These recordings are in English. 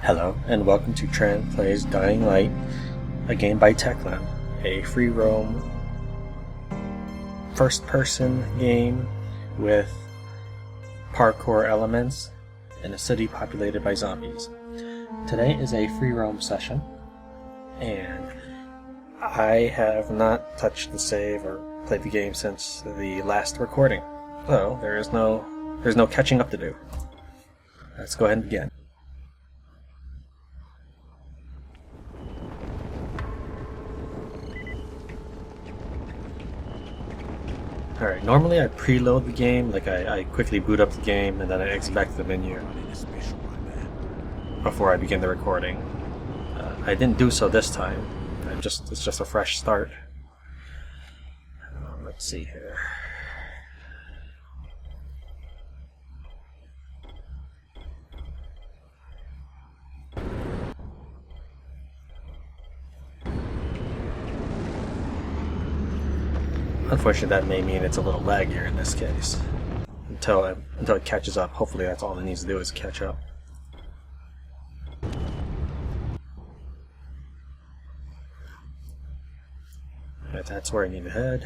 Hello, and welcome to Tran Plays Dying Light, a game by Techland, a free roam, first-person game with parkour elements in a city populated by zombies. Today is a free roam session, and I have not touched the save or played the game since the last recording, so there's no catching up to do. Let's go ahead and begin. Alright, normally I preload the game, like I quickly boot up the game and then I exit back to the menu before I begin the recording. I didn't do so this time. It's just a fresh start. Let's see here. Unfortunately, that may mean it's a little laggier in this case. Until it catches up. Hopefully that's all it needs to do is catch up. Right, that's where I need to head.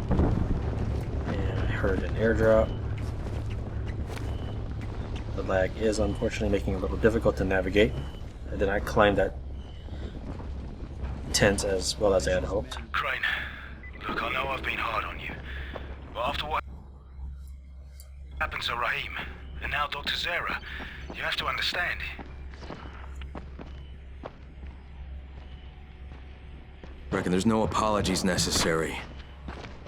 And I heard an airdrop. The lag is unfortunately making it a little difficult to navigate. I did not climb that tent as well as I had hoped. Crane. Look, I know I've been hard on you, but after what happened to Rahim, and now Dr. Zera, you have to understand. Reckon there's no apologies necessary.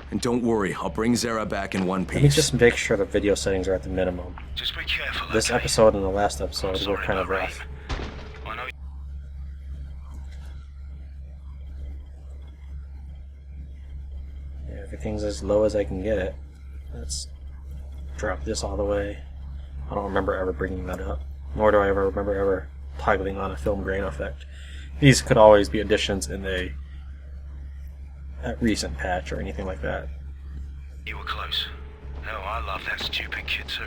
And don't worry, I'll bring Zera back in one piece. Let me just make sure the video settings are at the minimum. Just be careful, This okay? episode and the last episode were kind of rough. I know. Yeah, everything's as low as I can get it. Let's drop this all the way. I don't remember ever bringing that up. Nor do I ever remember ever toggling on a film grain effect. These could always be additions in a recent patch or anything like that. You were close. No, I love that stupid kid too.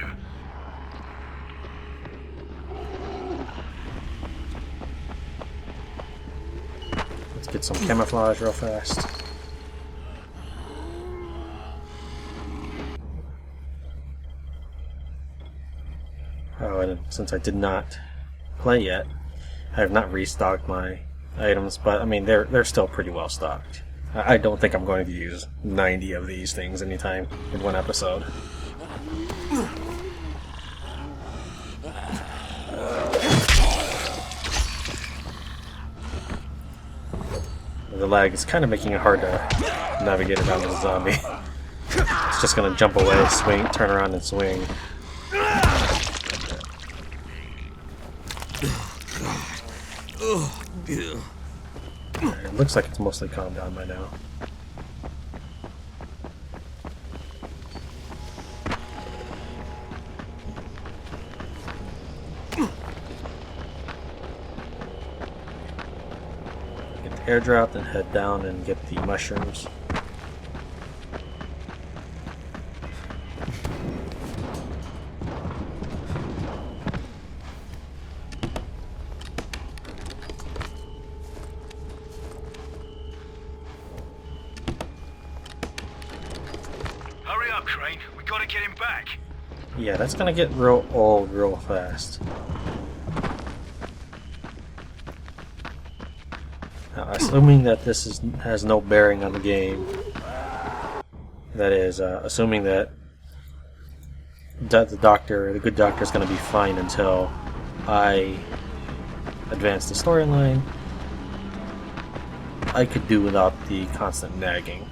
Let's get some camouflage real fast. Oh, and since I did not play yet, I have not restocked my items, but I mean they're still pretty well stocked. I don't think I'm going to use 90 of these things anytime in one episode. The lag is kind of making it hard to navigate around this zombie. It's just going to jump away, swing, turn around and swing. It looks like it's mostly calmed down by now. Get the airdrop, then head down and get the mushrooms. Hurry up, Crane. We gotta get him back. Yeah, that's gonna get real old real fast. Now, assuming that this has no bearing on the game, that is, assuming that the good doctor is gonna be fine until I advance the storyline, I could do without the constant nagging.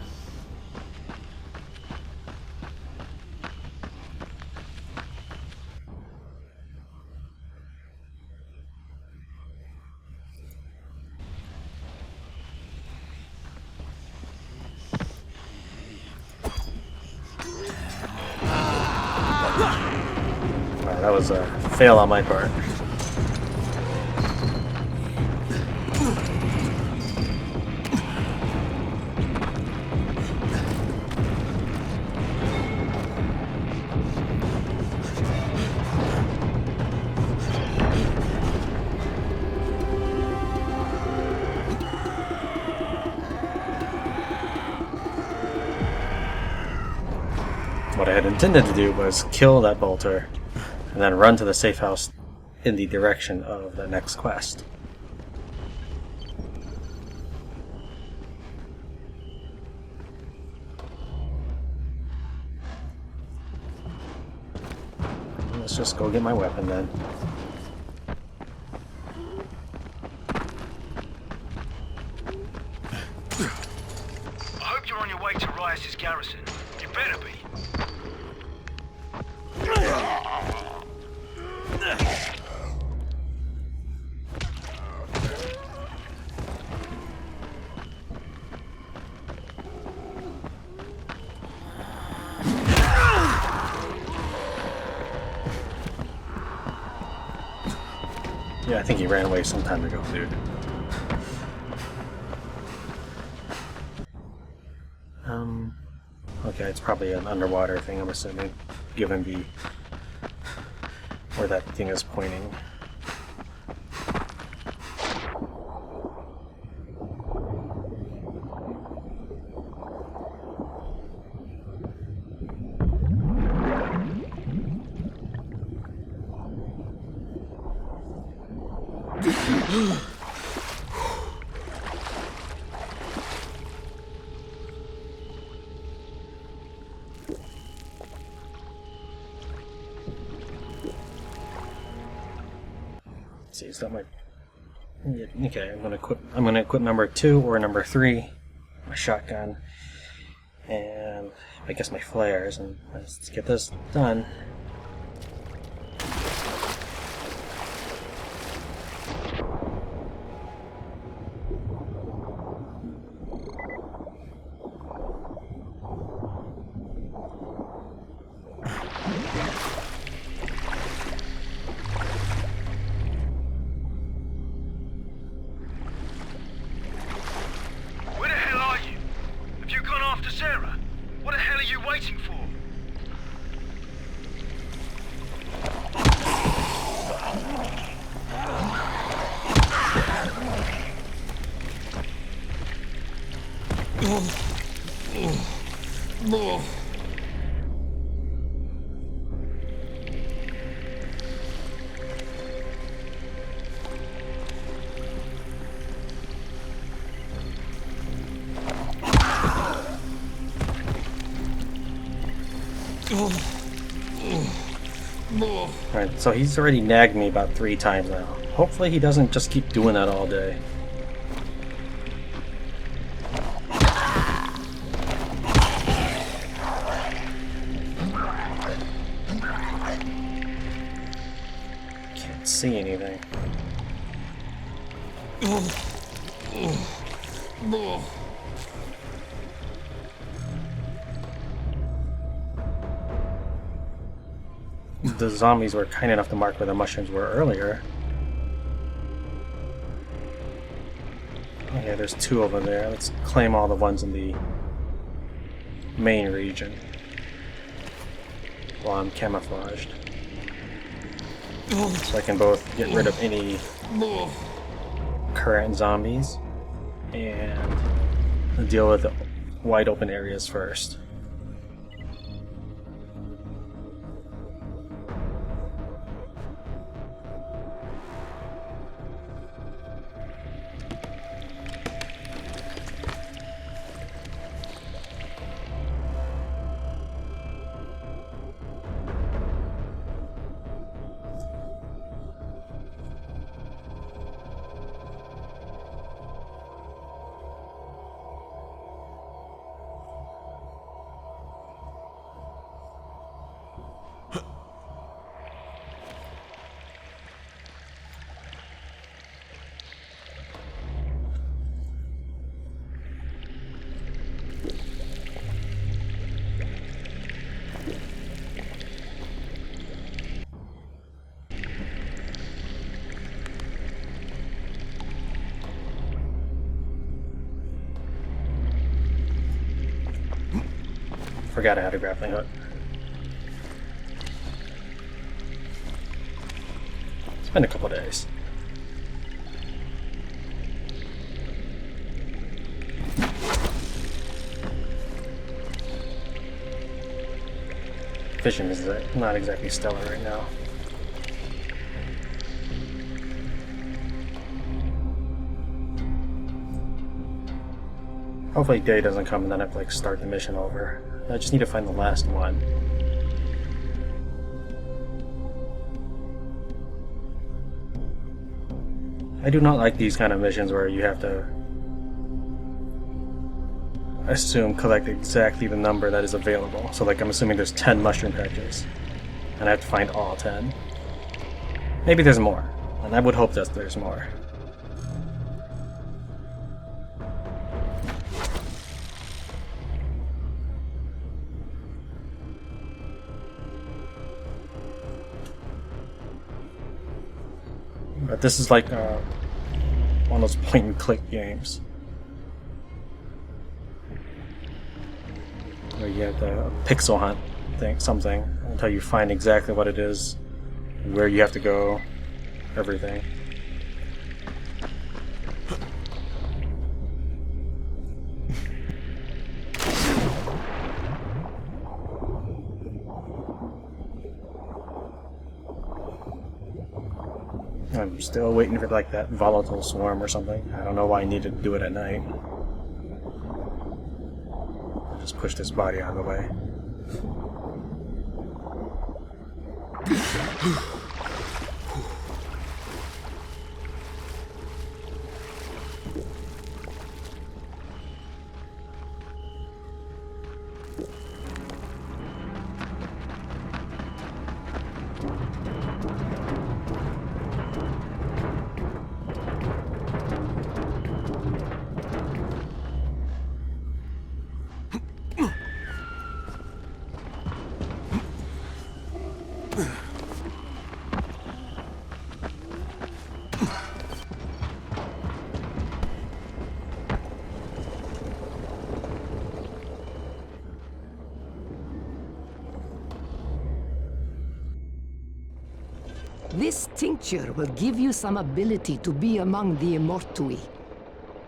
Wow, that was a fail on my part. What I had intended to do was kill that bolter and then run to the safe house in the direction of the next quest. Let's just go get my weapon then. I hope you're on your way to Rias's garrison. You better be. Yeah, I think he ran away some time ago, dude. Okay, it's probably an underwater thing, I'm assuming, given the where that thing is pointing. See, is that my... Yeah, okay, I'm gonna equip number 2 or number 3, my shotgun, and I guess my flares, and let's get this done. Where the hell are you? Have you gone after Sarah? What the hell are you waiting for? Alright, so he's already nagged me about 3 times now. Hopefully he doesn't just keep doing that all day. Can't see anything. The zombies were kind enough to mark where the mushrooms were earlier. Okay, there's 2 over there. Let's claim all the ones in the main region while I'm camouflaged. So I can both get rid of any current zombies and deal with the wide open areas first. Forgot I had a grappling hook. It's been a couple days. vision is not exactly stellar right now. Hopefully day doesn't come and then I have to like start the mission over. I just need to find the last one. I do not like these kind of missions where you have to collect exactly the number that is available. So like I'm assuming there's 10 mushroom patches and I have to find all 10. Maybe there's more, and I would hope that there's more. But this is like one of those point-and-click games where you have the pixel hunt something until you find exactly what it is, where you have to go, everything. I'm still waiting for like that volatile swarm or something. I don't know why I needed to do it at night. I'll just push this body out of the way. This tincture will give you some ability to be among the Immortui.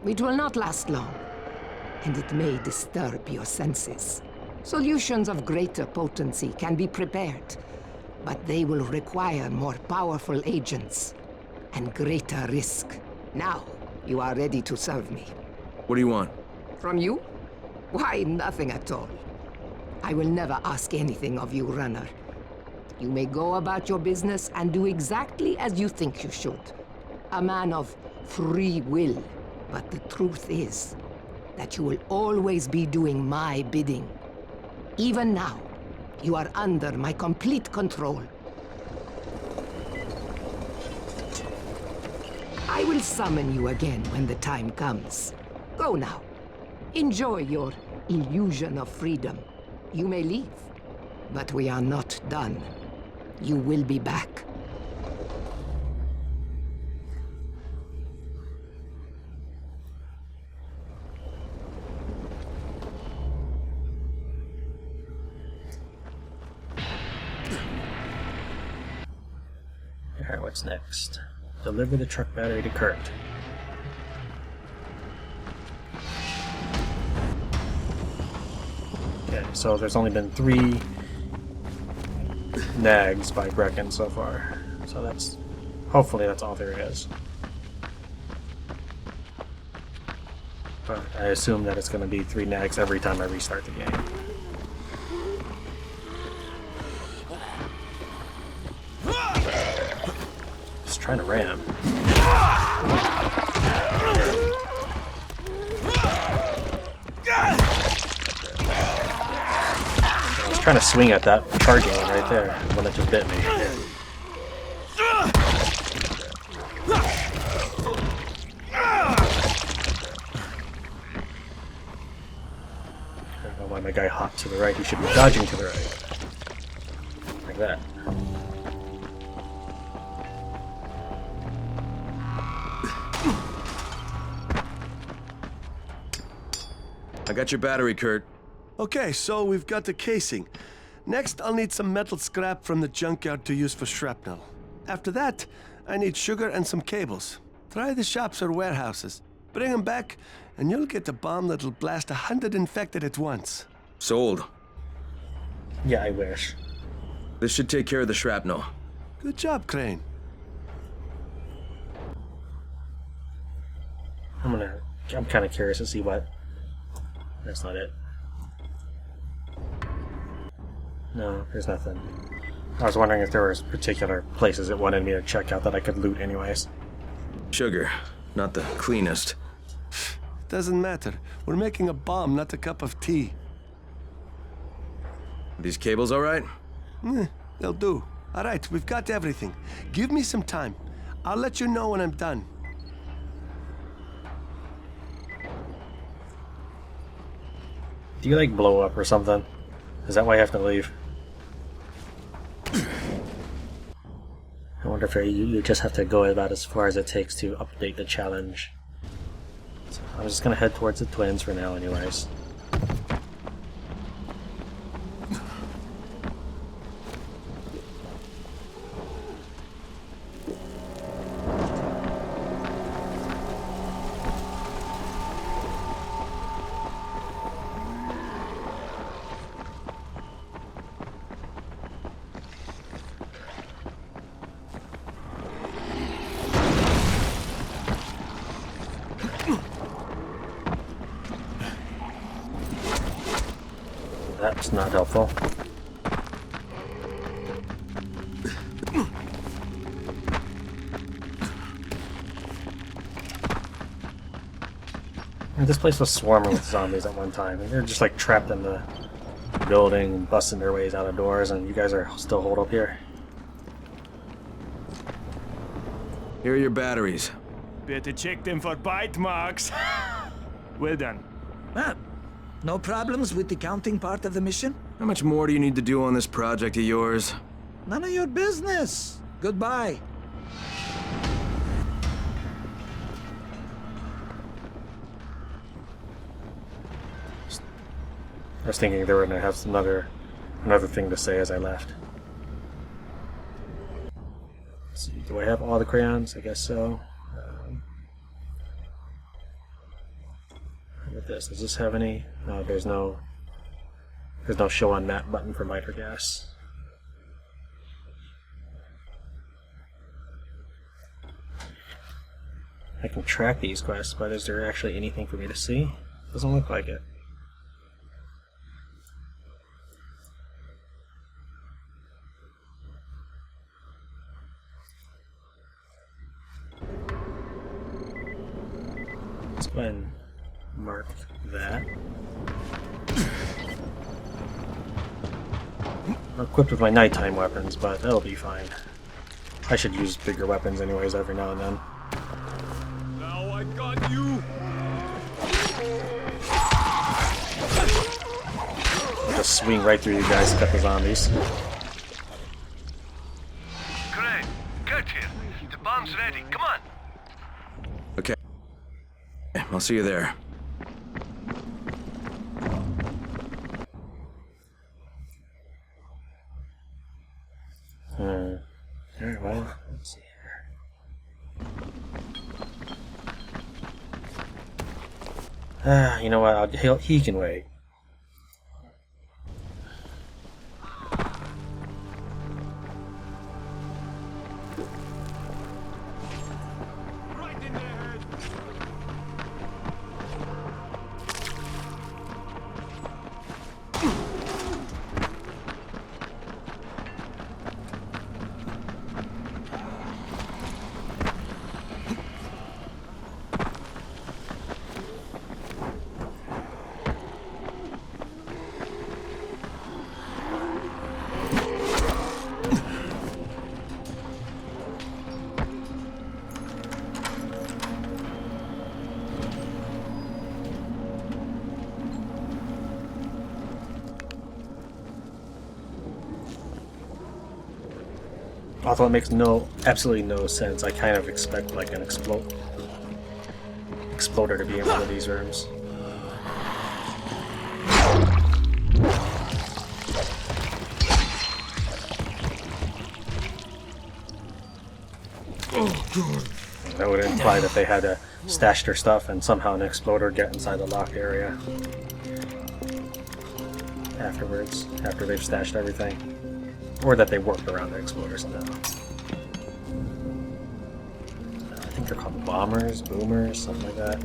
It will not last long, and it may disturb your senses. Solutions of greater potency can be prepared, but they will require more powerful agents and greater risk. Now, you are ready to serve me. What do you want? From you? Why, nothing at all. I will never ask anything of you, runner. You may go about your business and do exactly as you think you should. A man of free will. But the truth is that you will always be doing my bidding. Even now, you are under my complete control. I will summon you again when the time comes. Go now. Enjoy your illusion of freedom. You may leave, but we are not done. You will be back. Alright, what's next? Deliver the truck battery to Kurt. Okay, so there's only been 3 nags by Brecken so far. So that's... hopefully that's all there is. But I assume that it's going to be 3 nags every time I restart the game. Just trying to ram. I was trying to swing at that charging one right there when it just bit me. I don't know why my guy hopped to the right. He should be dodging to the right. Like that. I got your battery, Kurt. Okay, so we've got the casing. Next, I'll need some metal scrap from the junkyard to use for shrapnel. After that, I need sugar and some cables. Try the shops or warehouses. Bring them back, and you'll get a bomb that'll blast 100 infected at once. Sold. Yeah, I wish. This should take care of the shrapnel. Good job, Crane. I'm kind of curious to see what. That's not it. No, there's nothing. I was wondering if there was particular places it wanted me to check out that I could loot anyways. Sugar, not the cleanest. Doesn't matter. We're making a bomb, not a cup of tea. These cables all right? They'll do. All right, we've got everything. Give me some time. I'll let you know when I'm done. Do you like blow up or something? Is that why you have to leave? I wonder if you just have to go about as far as it takes to update the challenge. So I'm just gonna head towards the twins for now anyways. That's not helpful. And this place was swarming with zombies at one time, and they're just like trapped in the building, busting their ways out of doors, and you guys are still holed up here. Here are your batteries. Better check them for bite marks. Well done. Ah, no problems with the counting part of the mission? How much more do you need to do on this project of yours? None of your business. Goodbye. I was thinking they were going to have another thing to say as I left. Let's see, do I have all the crayons? I guess so. How about this? Does this have any? No, there's no show on map button for lighter gas. I can track these quests, but is there actually anything for me to see? Doesn't look like it. Let's go ahead and mark that. I'm equipped with my nighttime weapons, but that'll be fine. I should use bigger weapons anyways every now and then. Now I got you. I'll just swing right through you guys to cut the zombies. Great. Get here. The bomb's ready. Come on. Okay. I'll see you there. Alright, well, let's see here. You know what? He can wait. Right in their head. Although it makes absolutely no sense, I kind of expect like an exploder to be in one of these rooms. That would imply that they had to stash their stuff and somehow an exploder get inside the locked area afterwards, after they've stashed everything. Or that they work around the explorers now. I think they're called bombers, boomers, something like that.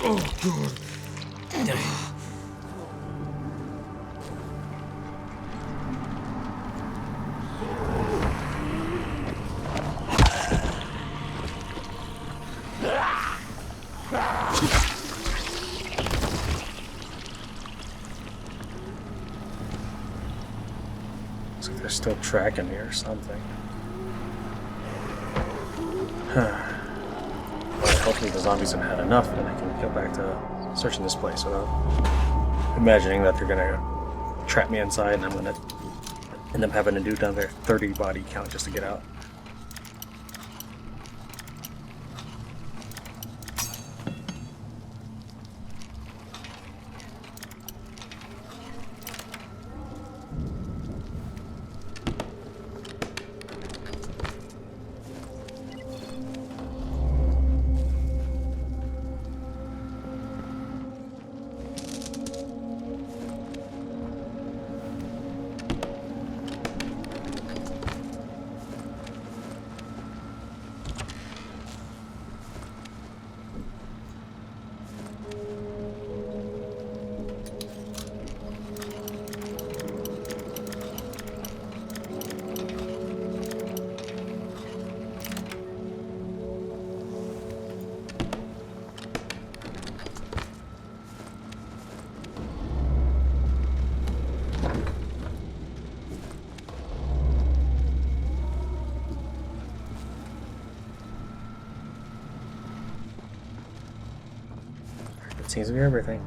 Oh, God. Looks like they're still tracking me or something. Well, hopefully the zombies have had enough and I can go back to searching this place without imagining that they're gonna trap me inside and I'm gonna end up having to do another 30 body count just to get out. Seems to be everything.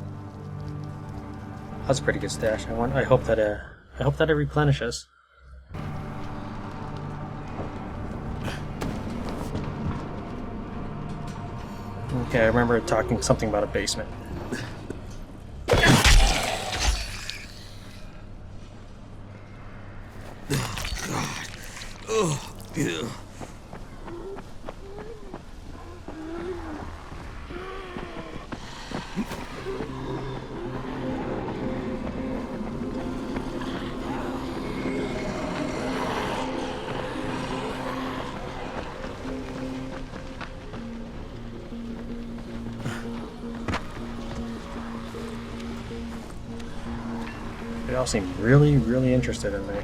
That's a pretty good stash. I hope that it replenishes. Okay, I remember talking something about a basement. Oh, yeah. They all seem really, really interested in me.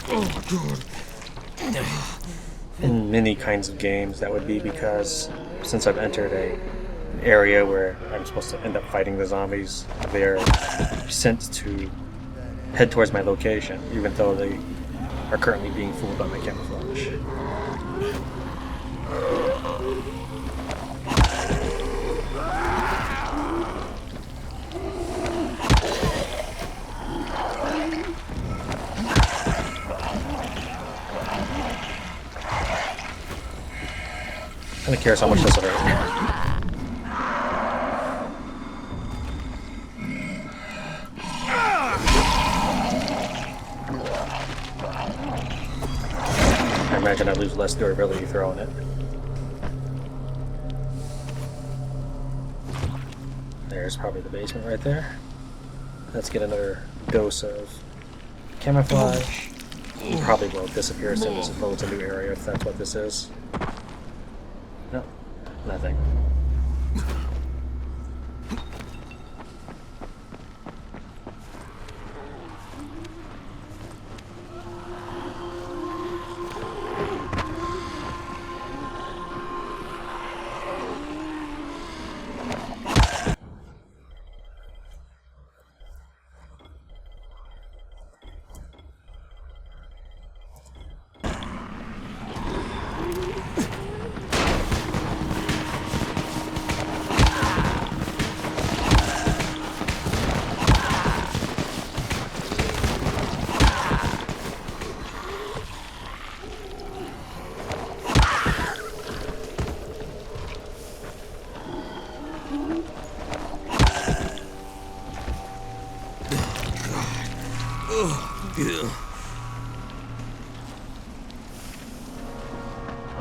Oh, God. In many kinds of games, that would be because since I've entered an area where I'm supposed to end up fighting the zombies, they're sent to head towards my location, even though they are currently being fooled by my camouflage. I'm kinda curious how much this will hurt. I imagine I lose less durability throwing it. There's probably the basement right there. Let's get another dose of camouflage. Probably will disappear as soon as it loads a new area if that's what this is. No, nothing.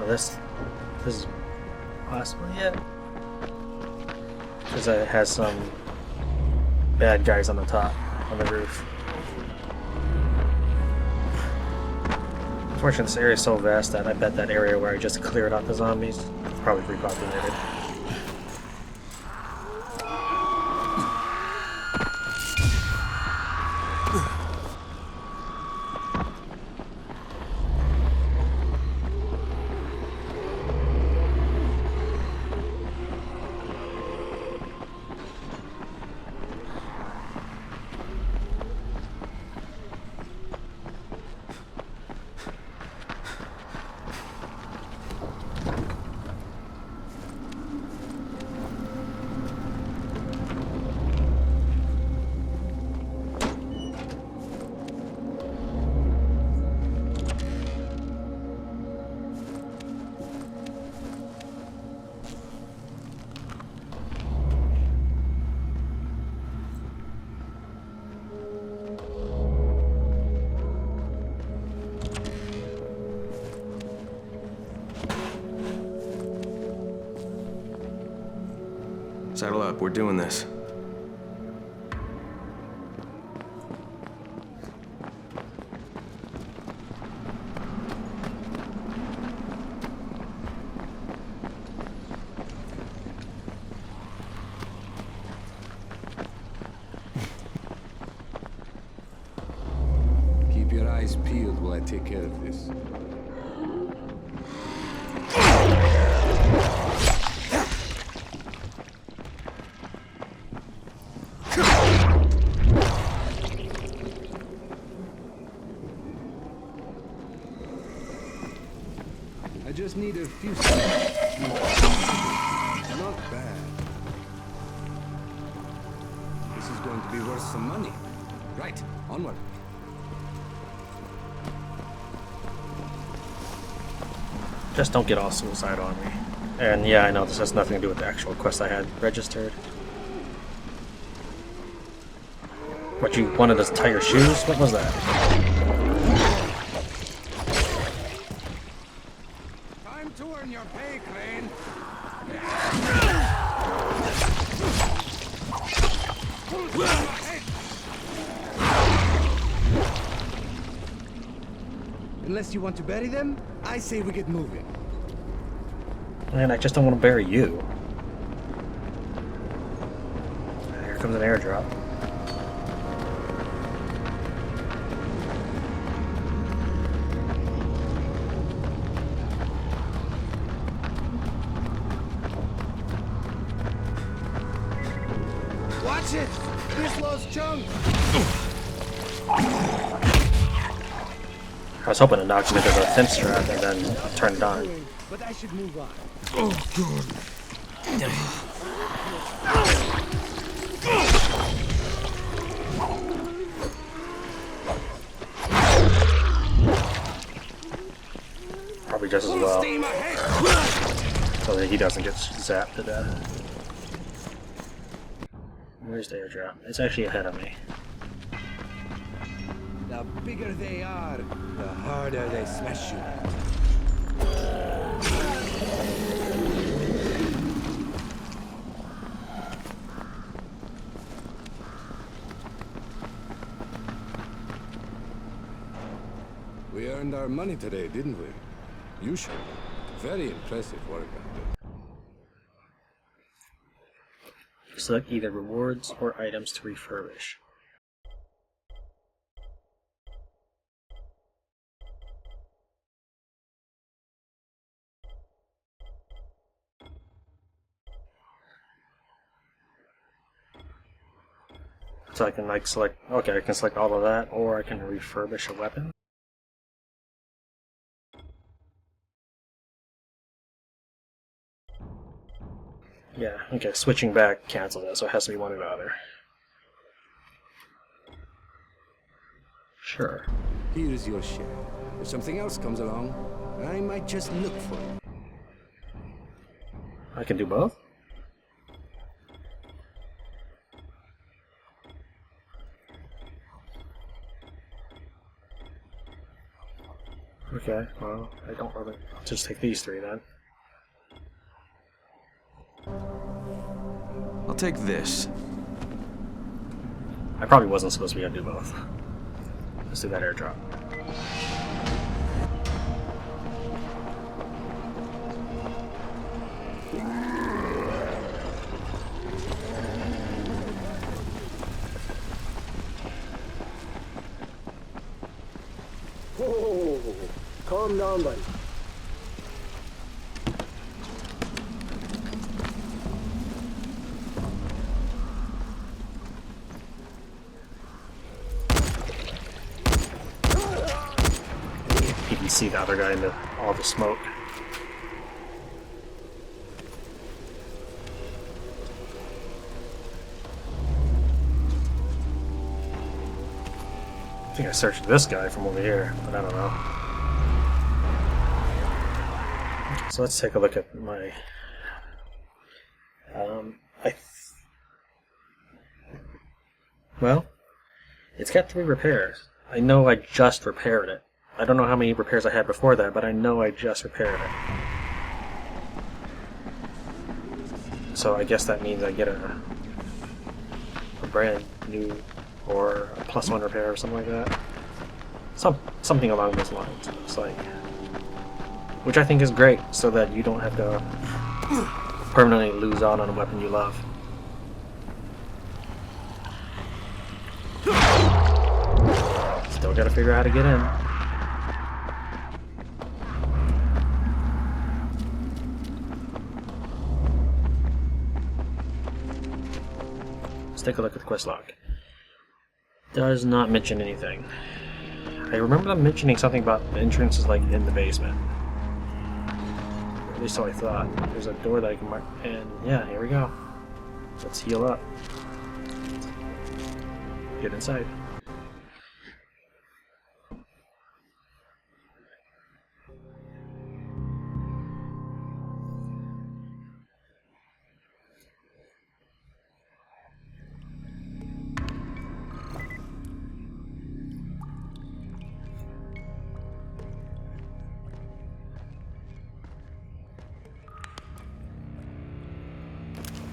Oh, this is possibly it. Because it has some bad guys on the top, on the roof. Unfortunately, this area is so vast that I bet that area where I just cleared out the zombies is probably repopulated. Saddle up, we're doing this. Keep your eyes peeled while I take care of this. I just need a few seconds. Not bad. This is going to be worth some money. Right, onward. Just don't get all suicide on me. And yeah, I know this has nothing to do with the actual quest I had registered. What, you wanted to tie your shoes? What was that? Time to earn your pay, Crane. Unless you want to bury them, I say we get moving. Man, I just don't want to bury you. Here comes an airdrop. Watch it! This lost chunk! I was hoping to knock him into the thin strap and then turn it on. But I should move on. Probably just as well, Steam ahead! so that he doesn't get zapped to death. Where's the airdrop? It's actually ahead of me. The bigger they are, the harder they smash you. We earned our money today, didn't we? You should. Very impressive work out there. Select either rewards or items to refurbish. So I can like select, okay, I can select all of that, or I can refurbish a weapon. Yeah, okay, switching back cancels it, so it has to be one or the other. Sure. Here is your share. If something else comes along, I might just look for it. I can do both? Okay, well, I don't really... Just take these three, then. I'll take this. I probably wasn't supposed to be able to do both. Let's do that airdrop. Whoa, calm down, buddy. You can see the other guy in all the smoke. I think I searched this guy from over here, but I don't know. So let's take a look at my... Well, it's got 3 repairs. I know I just repaired it. I don't know how many repairs I had before that, but I know I just repaired it. So I guess that means I get a brand new or a +1 repair or something like that. Something along those lines, it looks like. Which I think is great, so that you don't have to permanently lose out on a weapon you love. Still gotta figure out how to get in. Let's take a look at the quest log. Does not mention anything. I remember them mentioning something about the entrance is like in the basement. Or at least so I thought. There's a door that I can mark, and yeah, here we go. Let's heal up. Get inside.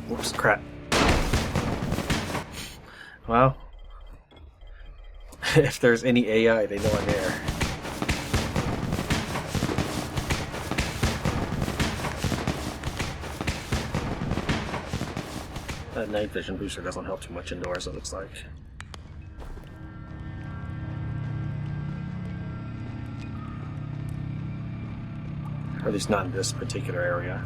Whoops, crap. Well, if there's any AI, they know I'm there. That night vision booster doesn't help too much indoors, it looks like. Or at least not in this particular area.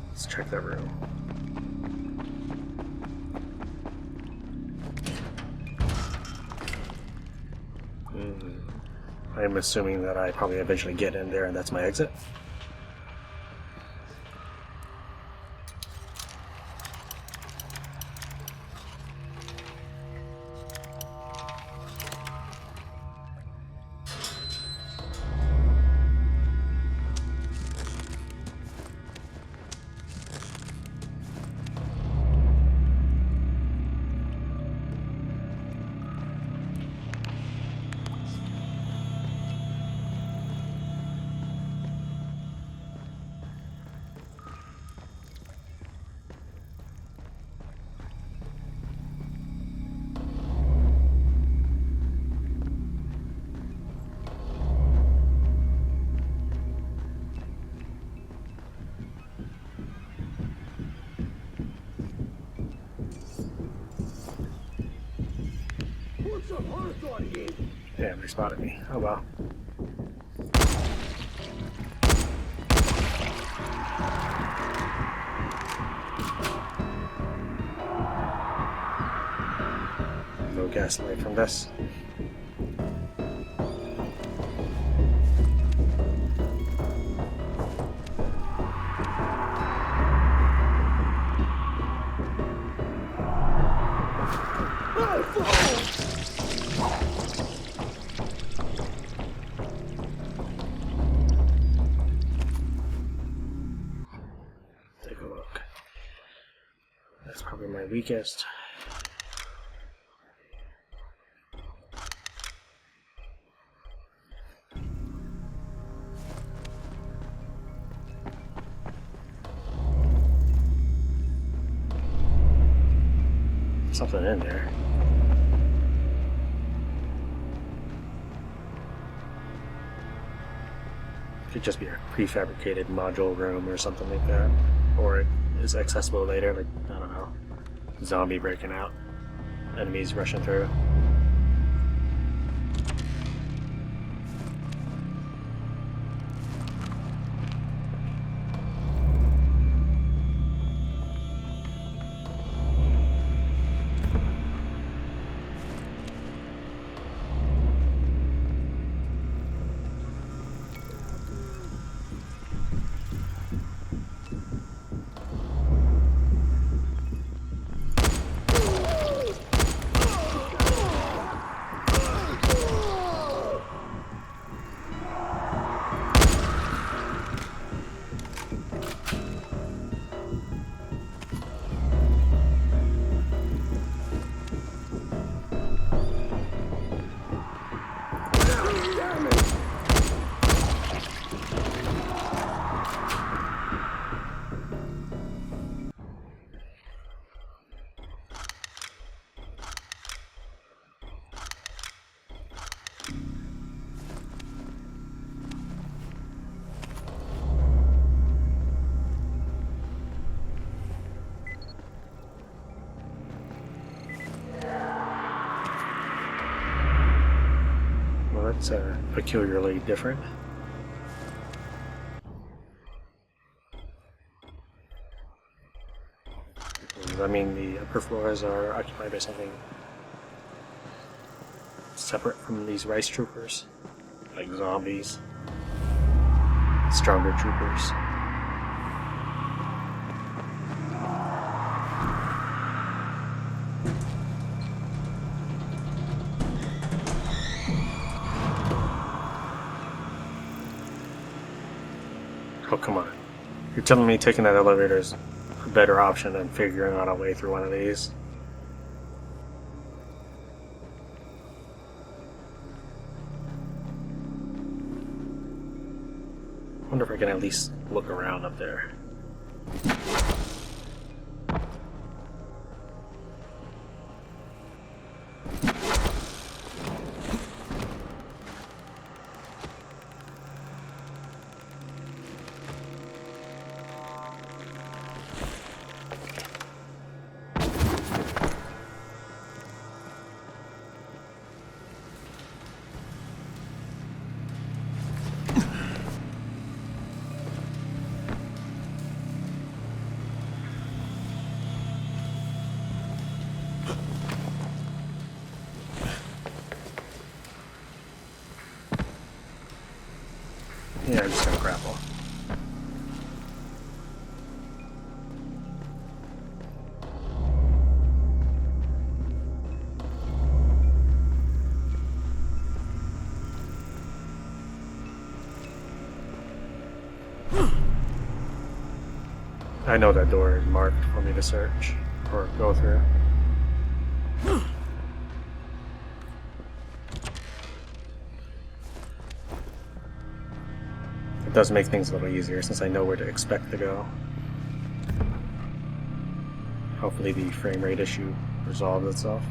Let's check that room. I'm assuming that I probably eventually get in there and that's my exit. Damn, they spotted me. Oh well. No gas light from this. weakest. Something in there. Could just be a prefabricated module room or something like that. Or it is accessible later, like, I don't know, zombie breaking out, enemies rushing through. That's peculiarly different. I mean, the upper floors are occupied by something separate from these rice troopers, like zombies, stronger troopers. Oh, come on. You're telling me taking that elevator is a better option than figuring out a way through one of these? I wonder if I can at least look around up there. Yeah, I'm just gonna grapple. I know that door is marked for me to search or go through. It does make things a little easier since I know where to expect to go. Hopefully the frame rate issue resolves itself.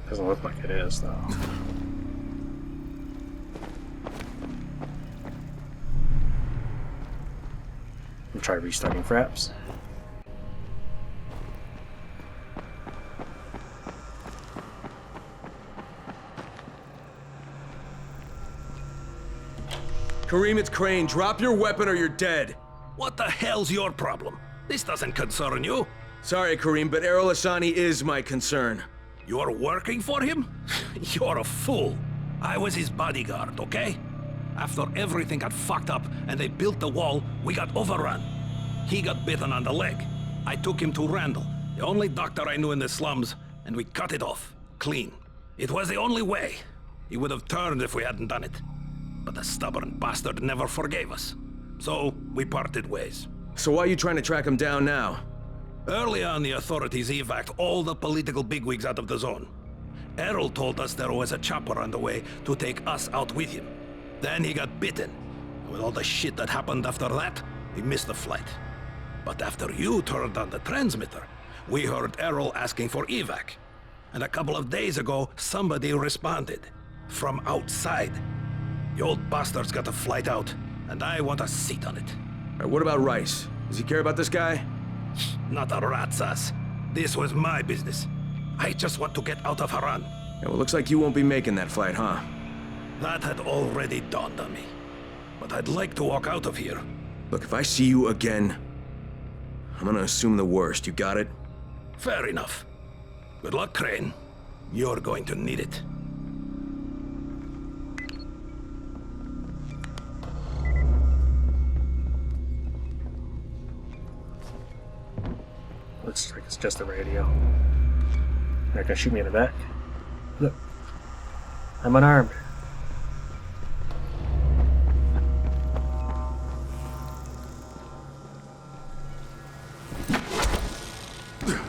Doesn't look like it is, though. I'll try restarting fraps. Kareem, it's Crane. Drop your weapon or you're dead. What the hell's your problem? This doesn't concern you. Sorry, Kareem, but Errol Asani is my concern. You're working for him? You're a fool. I was his bodyguard, okay? After everything got fucked up and they built the wall, we got overrun. He got bitten on the leg. I took him to Randall, the only doctor I knew in the slums, and we cut it off. Clean. It was the only way. He would have turned if we hadn't done it. But the stubborn bastard never forgave us. So, we parted ways. So why are you trying to track him down now? Early on, the authorities evac'd all the political bigwigs out of the zone. Errol told us there was a chopper on the way to take us out with him. Then he got bitten. With all the shit that happened after that, we missed the flight. But after you turned on the transmitter, we heard Errol asking for evac. And a couple of days ago, somebody responded. From outside. The old bastard's got a flight out, and I want a seat on it. What about Rice? Does he care about this guy? Not a rat's ass. This was my business. I just want to get out of Harran. Yeah, well, looks like you won't be making that flight, huh? That had already dawned on me. But I'd like to walk out of here. Look, if I see you again, I'm gonna assume the worst. You got it? Fair enough. Good luck, Crane. You're going to need it. Looks like it's just a radio. They're gonna shoot me in the back. Look. I'm unarmed.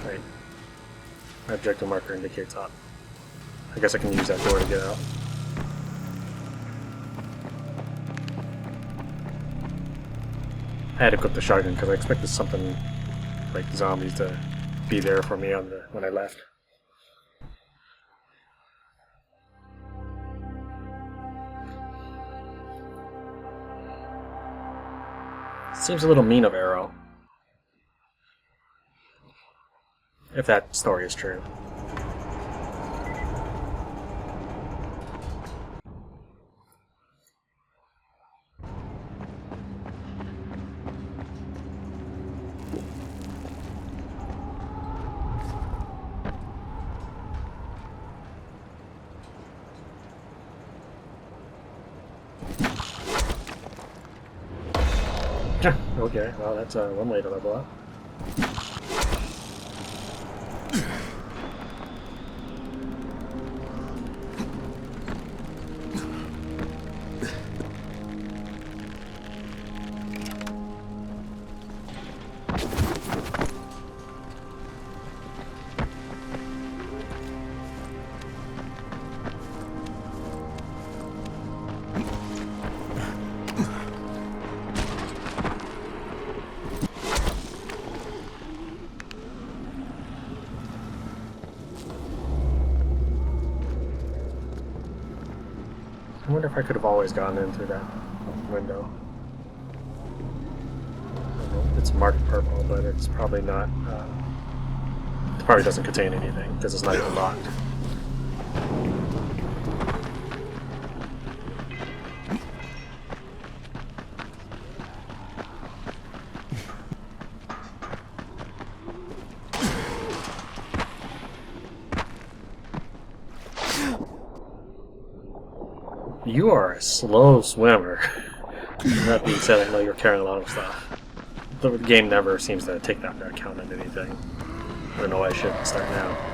Wait. My objective marker indicates up. I guess I can use that door to get out. I had to equip the shotgun because I expected something like zombies to be there for me on when I left. Seems a little mean of Arrow. If that story is true. Okay, well that's one way to level up. I wonder if I could have always gotten in through that window. It's marked purple, but it's probably not. It probably doesn't contain anything because it's not even locked. You are a slow swimmer. That being said, I know you're carrying a lot of stuff. The game never seems to take that into account of anything. I don't know why I shouldn't start now.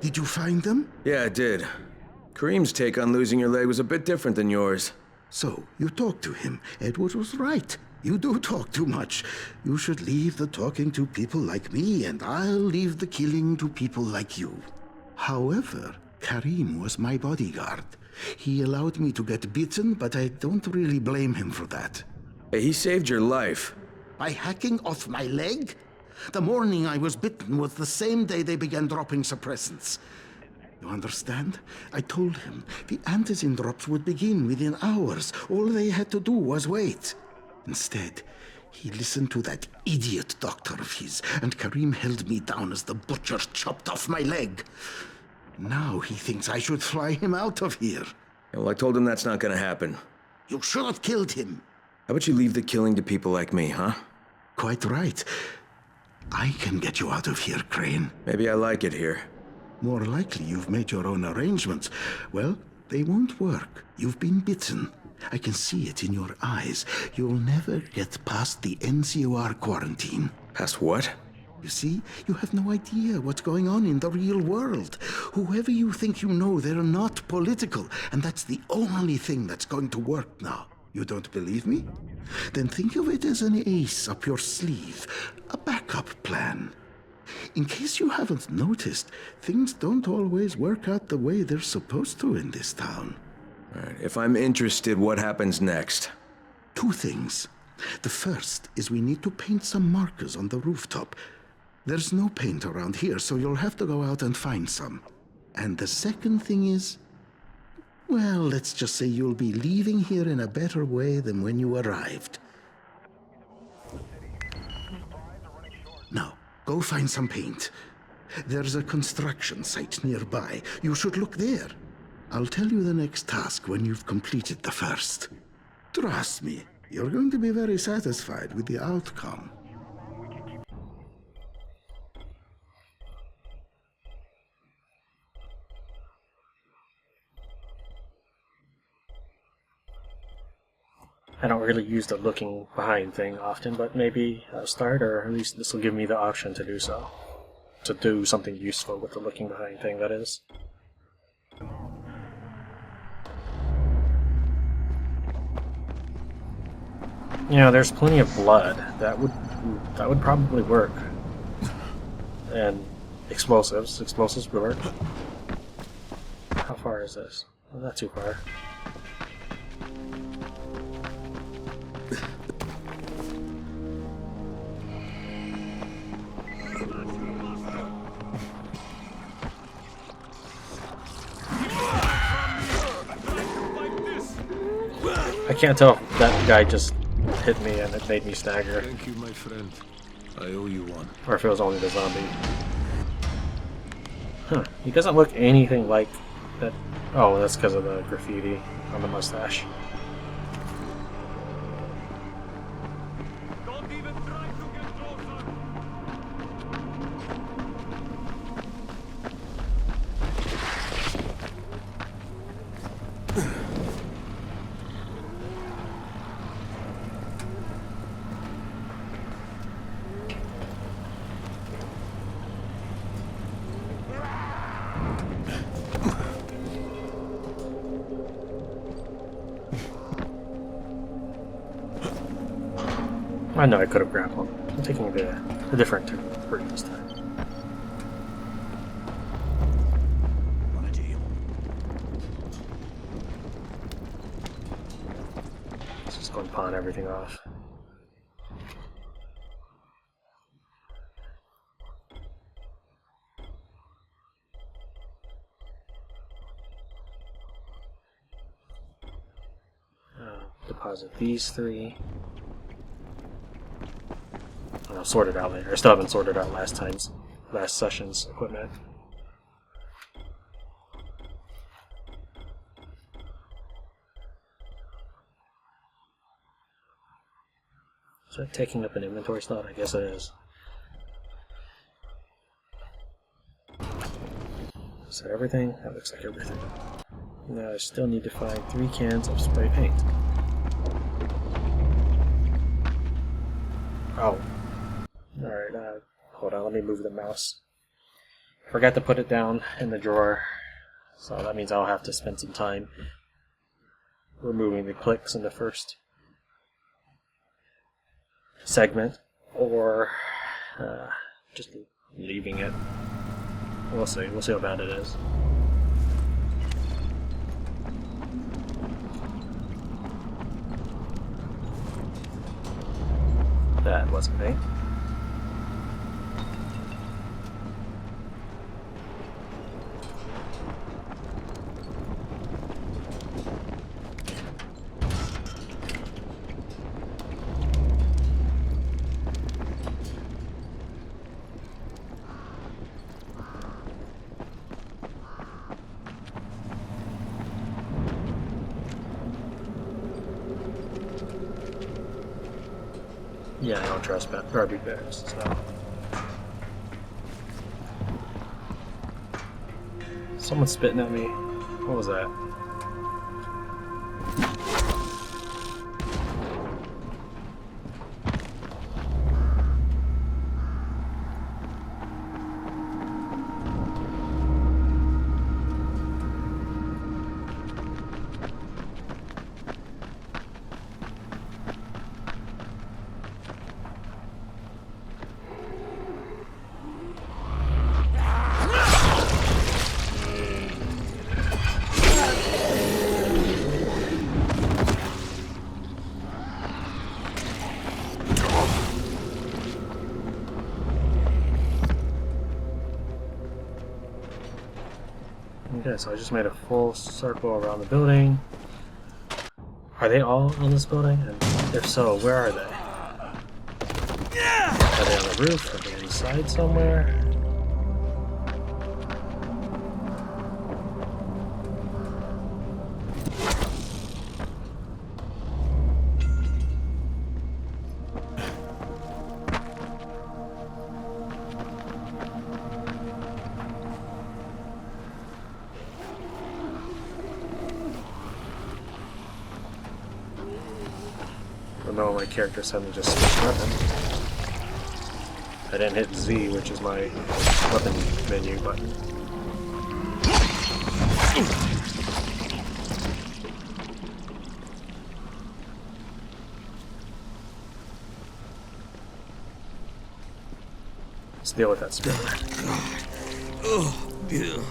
Did you find them? Yeah, I did. Kareem's take on losing your leg was a bit different than yours. So, you talked to him. Edward was right. You do talk too much. You should leave the talking to people like me, and I'll leave the killing to people like you. However, Kareem was my bodyguard. He allowed me to get bitten, but I don't really blame him for that. Hey, he saved your life. By hacking off my leg? The morning I was bitten was the same day they began dropping suppressants. You understand? I told him the antizin drops would begin within hours. All they had to do was wait. Instead, he listened to that idiot doctor of his, and Karim held me down as the butcher chopped off my leg. Now he thinks I should fly him out of here. Well, I told him that's not gonna happen. You should have killed him. How about you leave the killing to people like me, huh? Quite right. I can get you out of here, Crane. Maybe I like it here. More likely you've made your own arrangements. Well, they won't work. You've been bitten. I can see it in your eyes. You'll never get past the NCOR quarantine. Past what? You see, you have no idea what's going on in the real world. Whoever you think you know, they're not political, and that's the only thing that's going to work now. You don't believe me? Then think of it as an ace up your sleeve, a backup plan. In case you haven't noticed, things don't always work out the way they're supposed to in this town. All right, if I'm interested, what happens next? 2 things. The first is we need to paint some markers on the rooftop. There's no paint around here, so you'll have to go out and find some. And the second thing is, well, let's just say you'll be leaving here in a better way than when you arrived. Now, go find some paint. There's a construction site nearby. You should look there. I'll tell you the next task when you've completed the first. Trust me, you're going to be very satisfied with the outcome. I don't really use the looking behind thing often, but maybe I'll start, or at least this will give me the option to do so. To do something useful with the looking behind thing, that is. You know, there's plenty of blood. That would probably work. And explosives. Explosives would work. How far is this? Well, not too far. I can't tell if that guy just hit me and it made me stagger. Thank you, my friend. I owe you one. Or if it was only the zombie. Huh. He doesn't look anything like that. Oh, that's because of the graffiti on the mustache. Don't even try to get closer. I know I could have grabbed one. I'm taking the different route this time. Let's just go and pawn everything off. Deposit these 3. I'll sort it out later. I still haven't sorted out last session's equipment. Is that taking up an inventory slot? I guess it is. Is that everything? That looks like everything. Now I still need to find 3 cans of spray paint. Oh. Alright, hold on, let me move the mouse. Forgot to put it down in the drawer, so that means I'll have to spend some time removing the clicks in the first segment, or just leaving it. We'll see how bad it is. That wasn't me. Yeah, I don't trust Barbie bears, so. Someone's spitting at me. What was that? Okay, so I just made a full circle around the building. Are they all on this building? And if so, where are they? Are they on the roof? Are they inside somewhere? No, my character suddenly just switched weapon. I didn't hit Z, which is my weapon menu button. Let's deal with that spirit. Oh, yeah.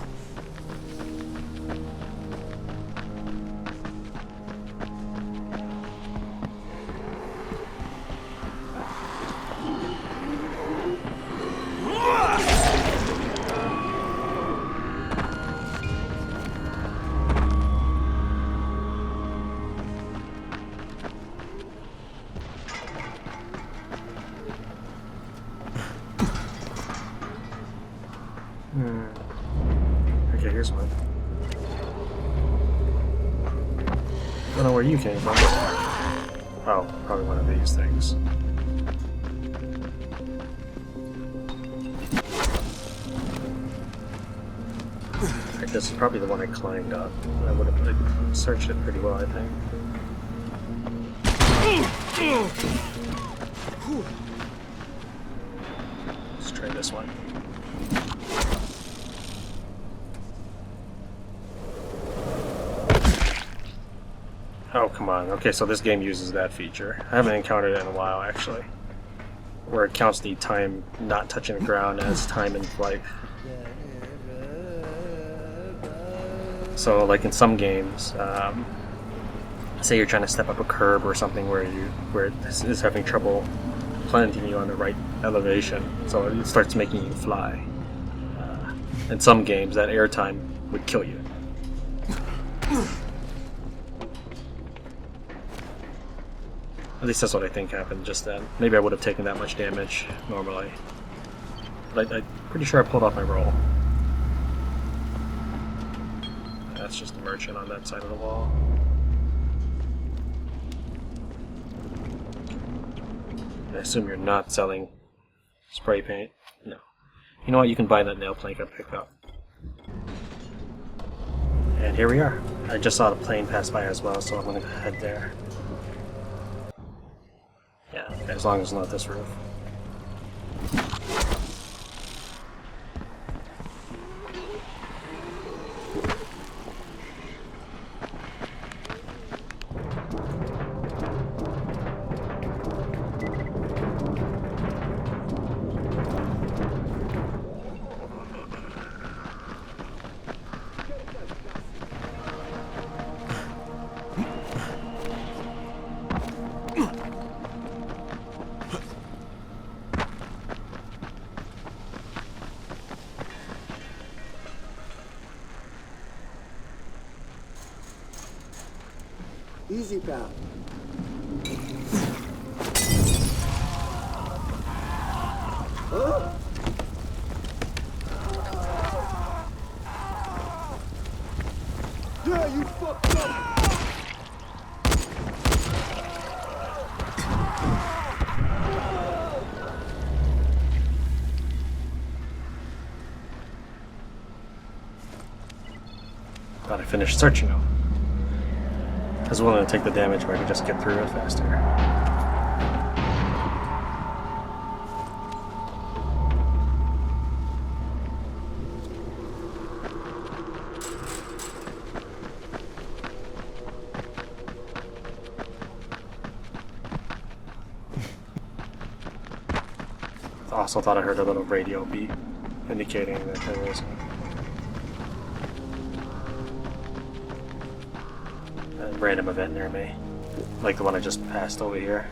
Okay, here's one. I don't know where you came from. Oh, probably one of these things. This is probably the one I climbed up. I would have searched it pretty well, I think. Let's try this one. Oh, come on. Okay, so this game uses that feature. I haven't encountered it in a while, actually. Where it counts the time not touching the ground as time in flight. So, like in some games, say you're trying to step up a curb or something where it is having trouble planting you on the right elevation, so it starts making you fly. In some games, that airtime would kill you. At least that's what I think happened just then. Maybe I would have taken that much damage normally. But I'm pretty sure I pulled off my roll. That's just a merchant on that side of the wall. I assume you're not selling spray paint? No. You know what? You can buy that nail plank I picked up. And here we are. I just saw the plane pass by as well, so I'm gonna head there. Yeah, as long as it's not this roof. Easy, pal. Huh? Yeah, you fucked up! finish searching them. I was willing to take the damage where I could just get through it faster. I also thought I heard a little radio beep indicating that there was a random event near me, like the one I just passed over here.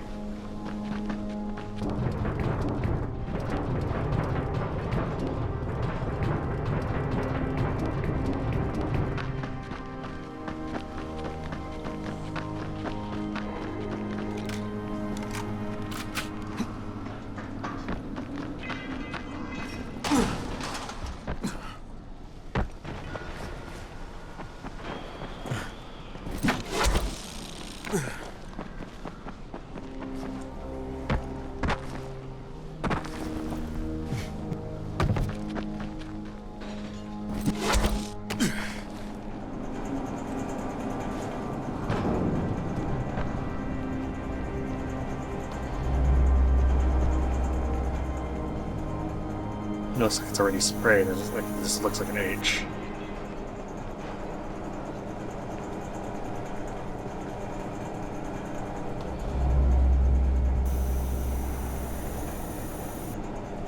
It looks like it's already sprayed. This looks like an H.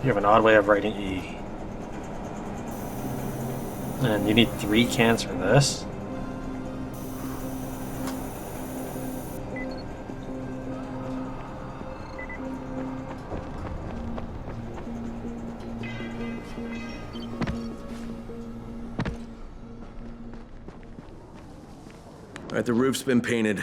You have an odd way of writing E. And you need 3 cans for this? Alright, the roof's been painted.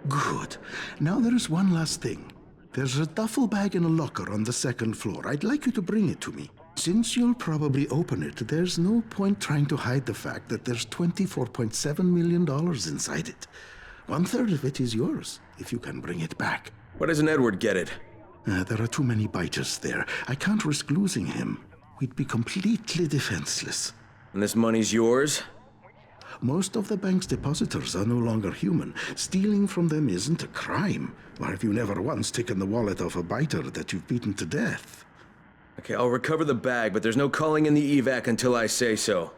Good. Now there is one last thing. There's a duffel bag in a locker on the 2nd floor. I'd like you to bring it to me. Since you'll probably open it, there's no point trying to hide the fact that there's $24.7 million inside it. 1/3 of it is yours, if you can bring it back. Why doesn't Edward get it? There are too many biters there. I can't risk losing him. We'd be completely defenseless. And this money's yours? Most of the bank's depositors are no longer human. Stealing from them isn't a crime. Or have you never once taken the wallet of a biter that you've beaten to death? Okay, I'll recover the bag, but there's no calling in the evac until I say so.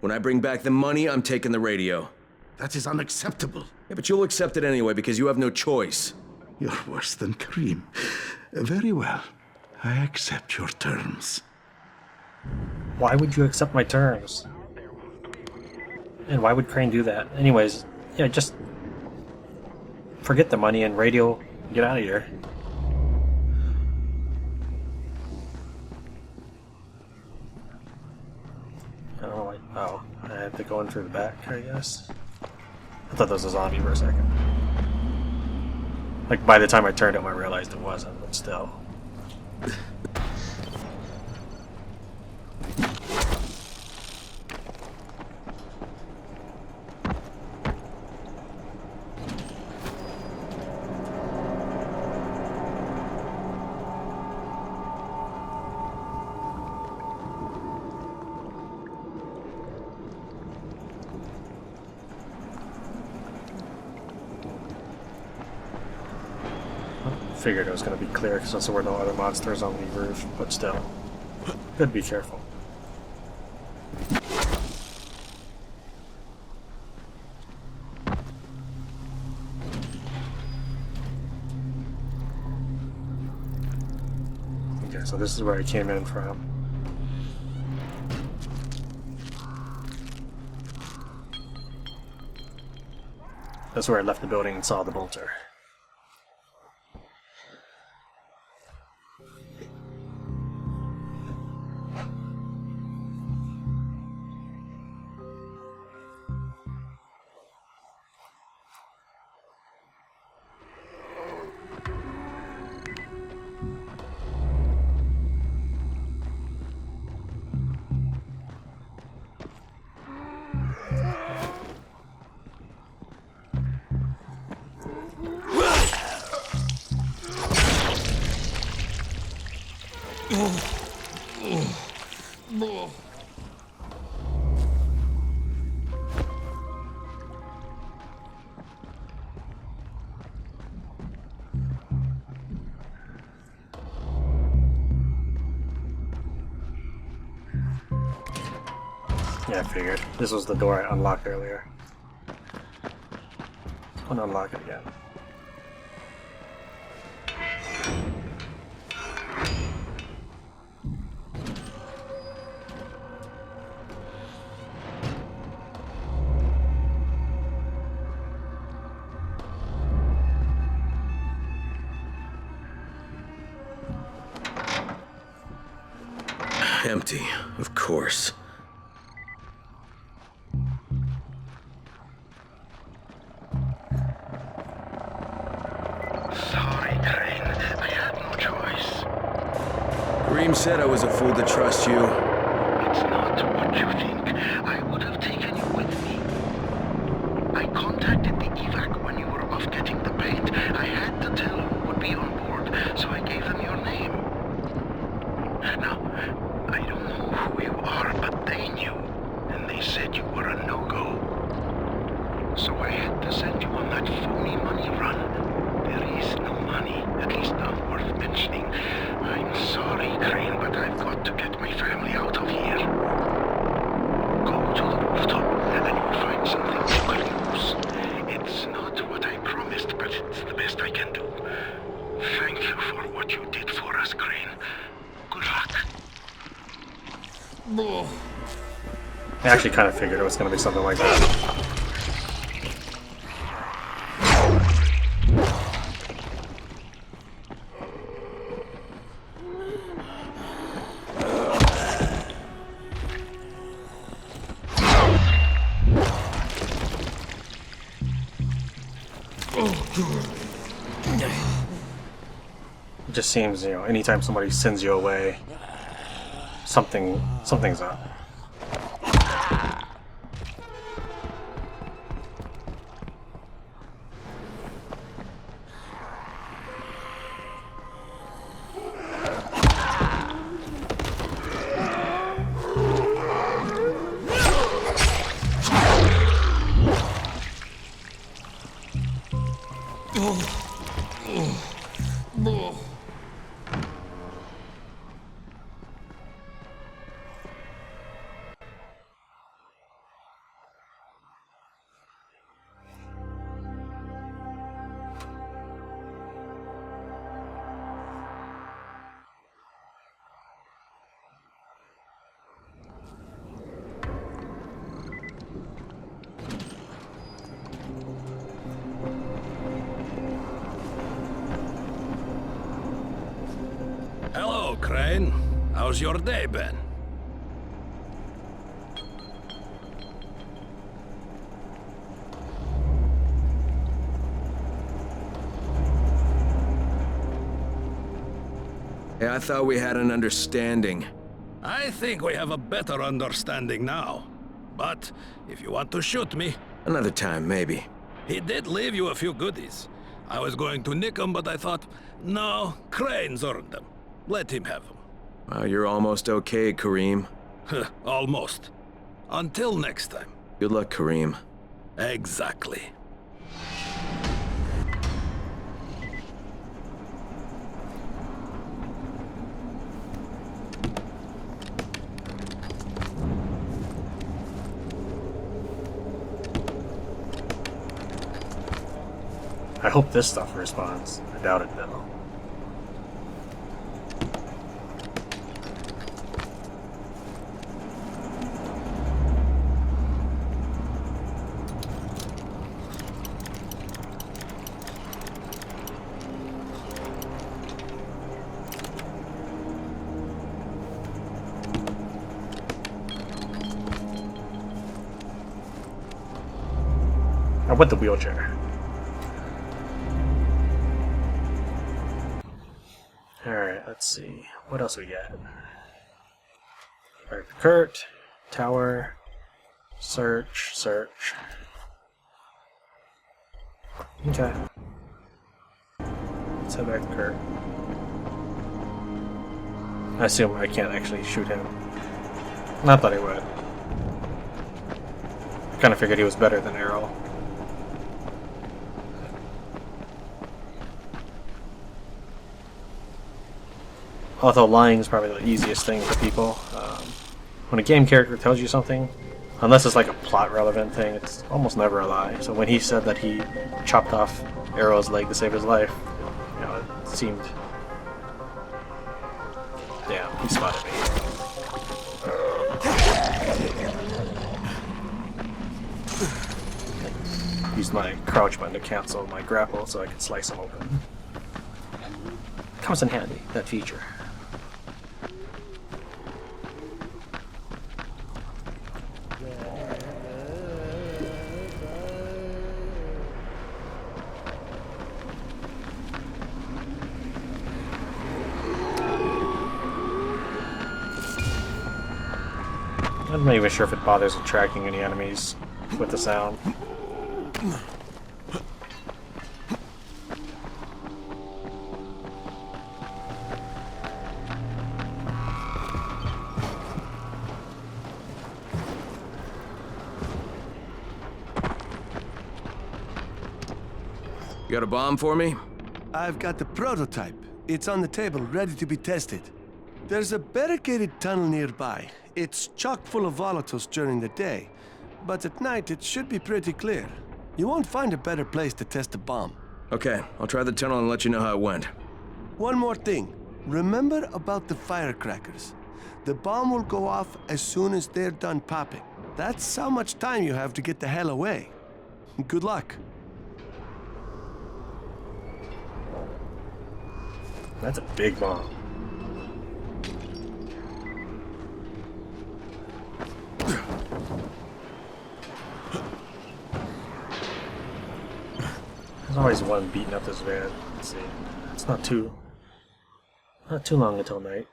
When I bring back the money, I'm taking the radio. That is unacceptable. Yeah, but you'll accept it anyway because you have no choice. You're worse than Kareem. Very well. I accept your terms. Why would you accept my terms? And why would Crane do that? Anyways, yeah, just forget the money and radio. Get out of here. Oh, I have to go in through the back, I guess. I thought that was a zombie for a second. Like, by the time I turned him, I realized it wasn't, but still. Figured it was going to be clear because there were no other monsters on the roof, but still, good to be careful. Okay, so this is where I came in from. That's where I left the building and saw the bolter. Yeah, I figured. This was the door I unlocked earlier. I'm gonna unlock it again. Empty, of course. Sorry, Crane. I had no choice. Reem said I was a fool to trust you. It's not what you think. I would have taken you with me. I contacted the evac when you were off getting the paint. I had to tell who would be on board, so I gave them your name. Now, I don't know who you are, but they knew, and they said you were a no-go. So I had to send you on that phony money run. There is no money, at least not worth mentioning. I'm sorry, Crane, but I've got to get my family out of here. Go to the rooftop, and you'll find something you can use. It's not what I promised, but it's the best I can do. Thank you for what you did for us, Crane. Good luck. I actually kind of figured it was going to be something like that. It just seems, anytime somebody sends you away, something's up. Hello, Crane. How's your day been? Hey, I thought we had an understanding. I think we have a better understanding now. But if you want to shoot me... Another time, maybe. He did leave you a few goodies. I was going to nick them, but I thought, no, Crane's earned them. Let him have them. Well, you're almost okay, Kareem. Almost. Until next time. Good luck, Kareem. Exactly. I hope this stuff responds. I doubt it though. I want the wheelchair. Alright, let's see. What else we got? Alright, Kurt, tower, search. Okay. Let's head back to Kurt. I assume I can't actually shoot him. Not that I would. I kinda figured he was better than Errol. Although lying is probably the easiest thing for people. When a game character tells you something, Unless it's like a plot relevant thing, it's almost never a lie. So when he said that he chopped off Arrow's leg to save his life, you know, it seemed... Damn, he spotted me. Used my crouch button to cancel my grapple so I could slice him open. Comes in handy, that feature. I'm not even sure if it bothers attracting any enemies with the sound. You got a bomb for me? I've got the prototype. It's on the table, ready to be tested. There's a barricaded tunnel nearby. It's chock full of volatiles during the day, but at night it should be pretty clear. You won't find a better place to test a bomb. Okay, I'll try the tunnel and let you know how it went. One more thing. Remember about the firecrackers. The bomb will go off as soon as they're done popping. That's how much time you have to get the hell away. Good luck. That's a big bomb. There's always one beating up this van. Let's see. It's not too long until night.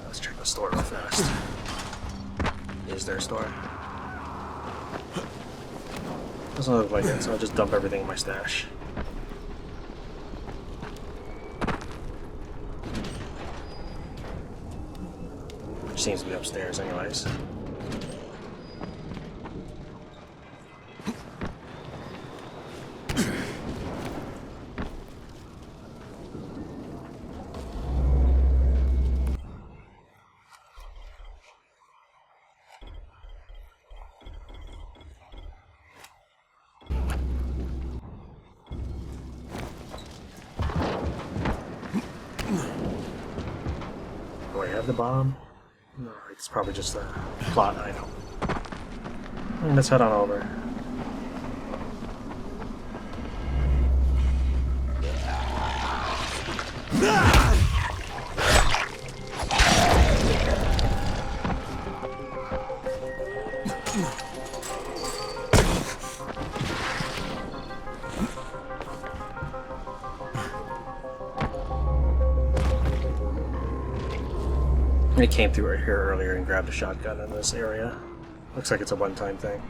Let's check the store real fast. Is there a store? Doesn't look like it, so I'll just dump everything in my stash. Which seems to be upstairs anyways. Do I have the bomb? No, it's probably just a plot item. Let's head on over. It came through right here earlier and grabbed a shotgun in this area. Looks like it's a one-time thing.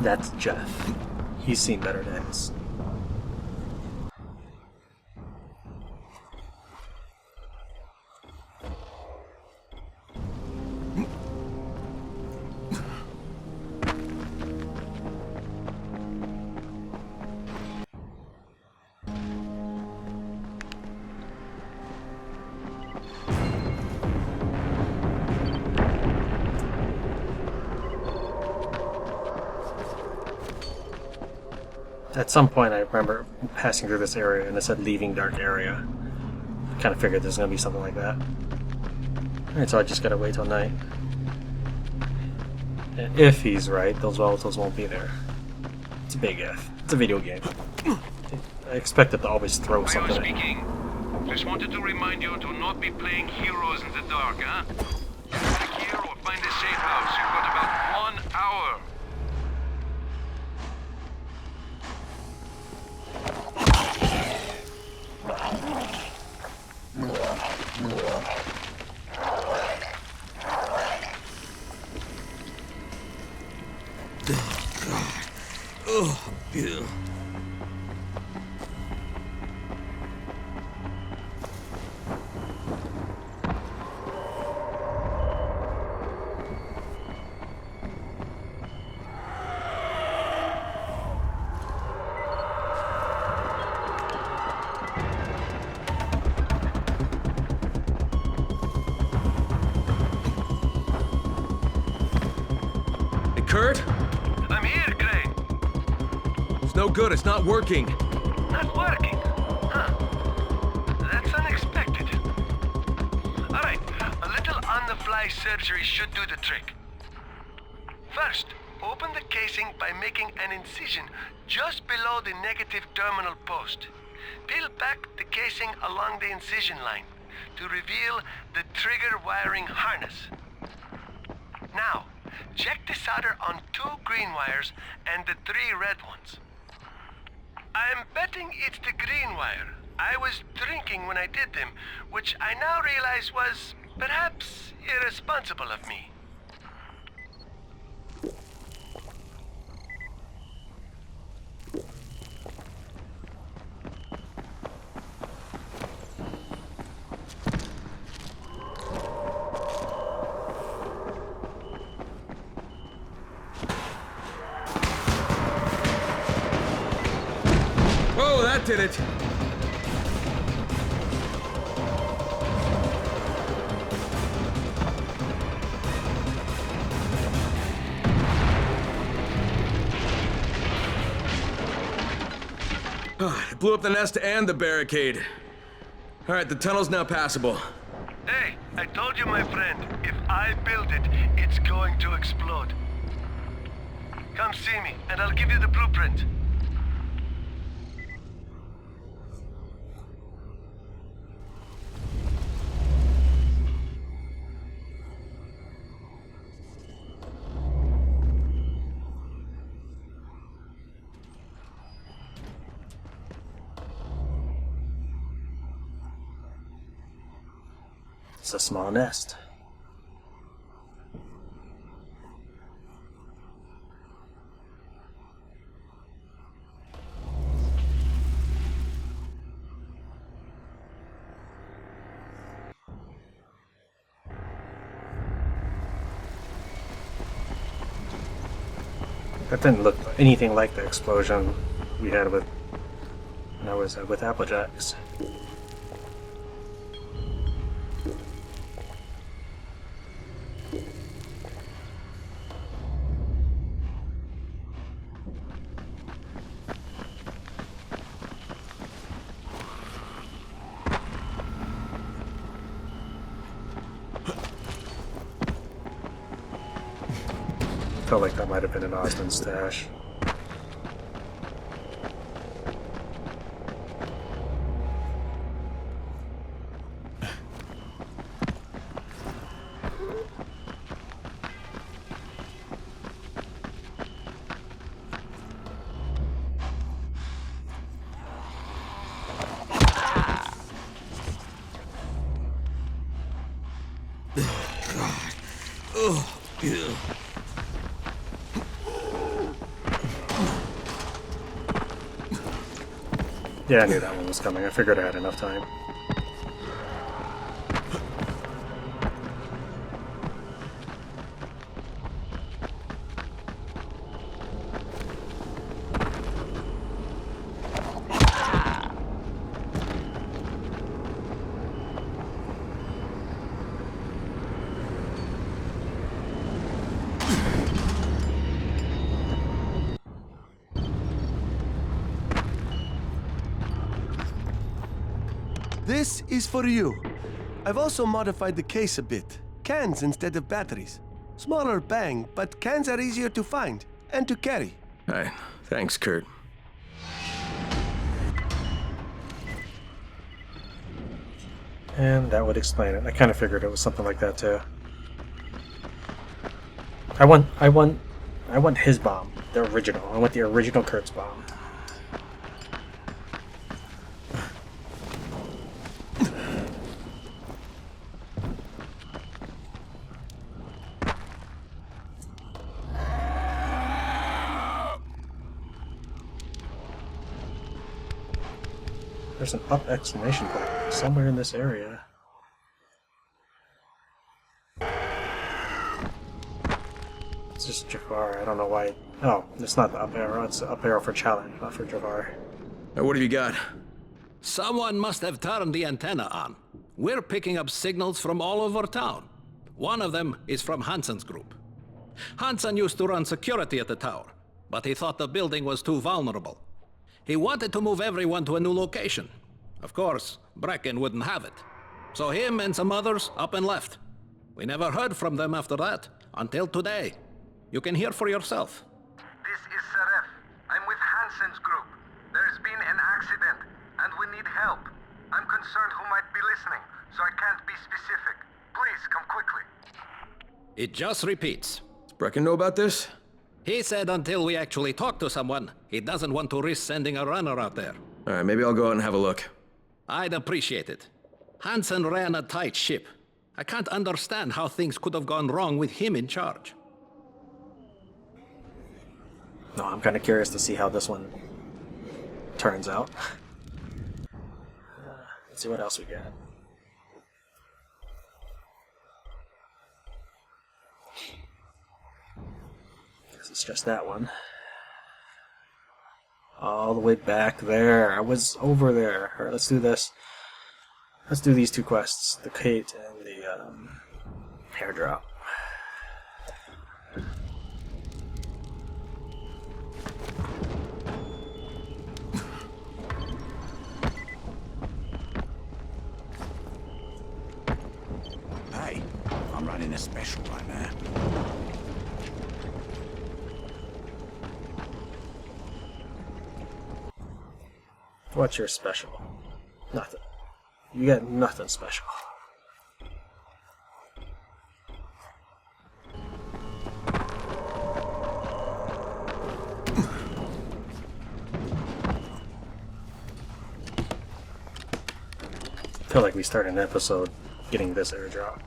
That's Jeff. He's seen better days. At some point I remember passing through this area and it said leaving dark area. I kind of figured there's going to be something like that. Alright, so I just gotta wait till night. And if he's right, those volatiles won't be there. It's a big if. It's a video game. I expect it to always throw something in. Speaking. Just wanted to remind you to not be playing heroes in the dark, huh? Get back here or find a safe house. You've got about 1 hour. Oh, yeah. Kurt? I'm here, Crane. It's no good, it's not working. Not working? Huh. That's unexpected. Alright, a little on-the-fly surgery should do the trick. First, open the casing by making an incision just below the negative terminal post. Peel back the casing along the incision line to reveal the trigger wiring harness. Now, check the solder on 2 green wires and the 3 red ones. I'm betting it's the green wire. I was drinking when I did them, which I now realize was perhaps irresponsible of me. Whoa, that did it! It blew up the nest and the barricade. Alright, the tunnel's now passable. Hey, I told you, my friend, if I build it, it's going to explode. Come see me, and I'll give you the blueprint. It's a small nest. That didn't look anything like the explosion we had with when I was with Applejacks. Felt like that might have been an Osmond stash. Yeah, I knew that one was coming. I figured I had enough time. This is for you. I've also modified the case a bit. Cans instead of batteries. Smaller bang, but cans are easier to find and to carry. Hey, thanks, Kurt. And that would explain it. I kind of figured it was something like that too. I want his bomb, the original. I want the original Kurt's bomb. There's an up exclamation point somewhere in this area. It's just Jafar. I don't know why. Oh, it's not the up arrow. It's the up arrow for challenge, not for Jafar. Now, what have you got? Someone must have turned the antenna on. We're picking up signals from all over town. One of them is from Hansen's group. Hansen used to run security at the tower, but he thought the building was too vulnerable. He wanted to move everyone to a new location. Of course, Brecken wouldn't have it. So him and some others up and left. We never heard from them after that, until today. You can hear for yourself. This is Seref. I'm with Hansen's group. There's been an accident, and we need help. I'm concerned who might be listening, so I can't be specific. Please, come quickly. It just repeats. Does Brecken know about this? He said until we actually talk to someone, he doesn't want to risk sending a runner out there. Alright, maybe I'll go out and have a look. I'd appreciate it. Hansen ran a tight ship. I can't understand how things could have gone wrong with him in charge. No, I'm kind of curious to see how this one turns out. Let's see what else we got. Guess it's just that one. All the way back there. I was over there. Alright, let's do this. Let's do these two quests. The Kate and the airdrop. Hey, I'm running a special right now. What's your special? Nothing. You got nothing special. I feel like we start an episode getting this airdrop.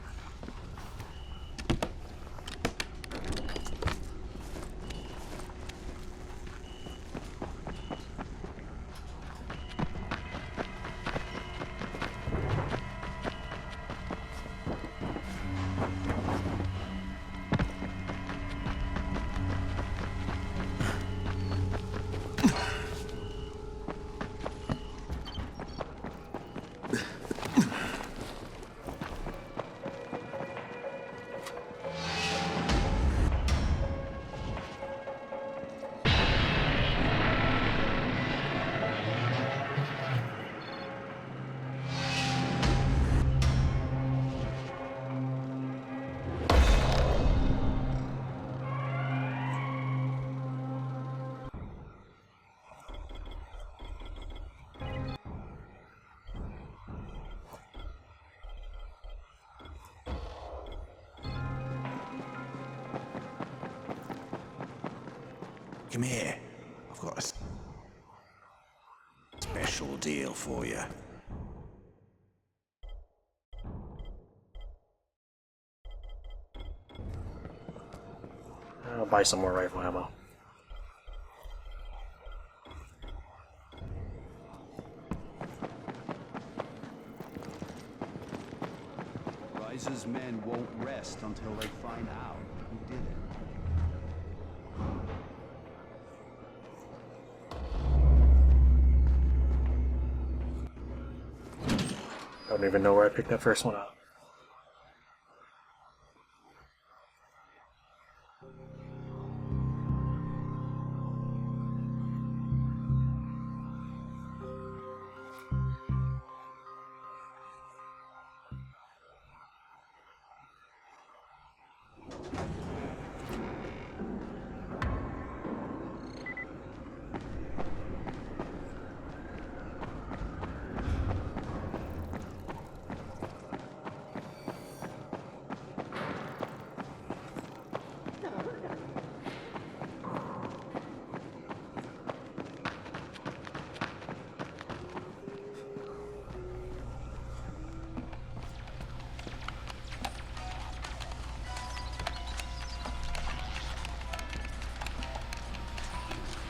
Come here. I've got a special deal for you. I'll buy some more rifle ammo. Rise's men won't rest until they find out who did it. I don't even know where I picked that first one up.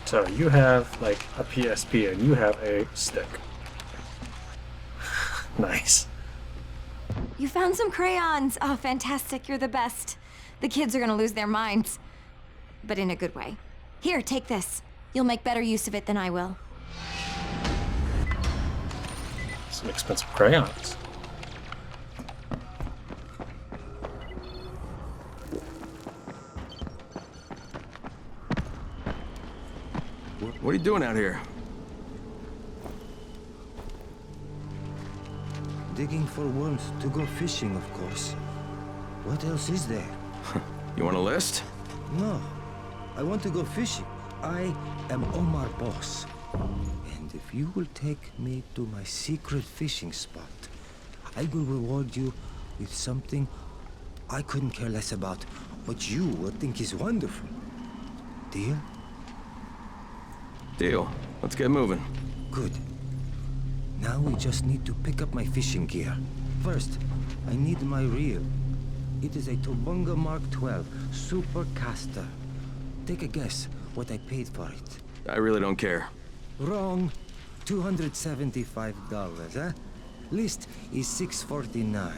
So you have like a PSP and you have a stick. Nice. You found some crayons. Oh, fantastic. You're the best. The kids are gonna lose their minds. But in a good way. Here, take this. You'll make better use of it than I will. Some expensive crayons. What are you doing out here? Digging for worms to go fishing, of course. What else is there? You want a list? No. I want to go fishing. I am Omar Boss. And if you will take me to my secret fishing spot, I will reward you with something I couldn't care less about, but you will think is wonderful. Deal? Deal. Let's get moving. Good. Now we just need to pick up my fishing gear. First, I need my reel. It is a Tobunga Mark 12 Super Caster. Take a guess what I paid for it. I really don't care. Wrong. $275, huh? List is $649.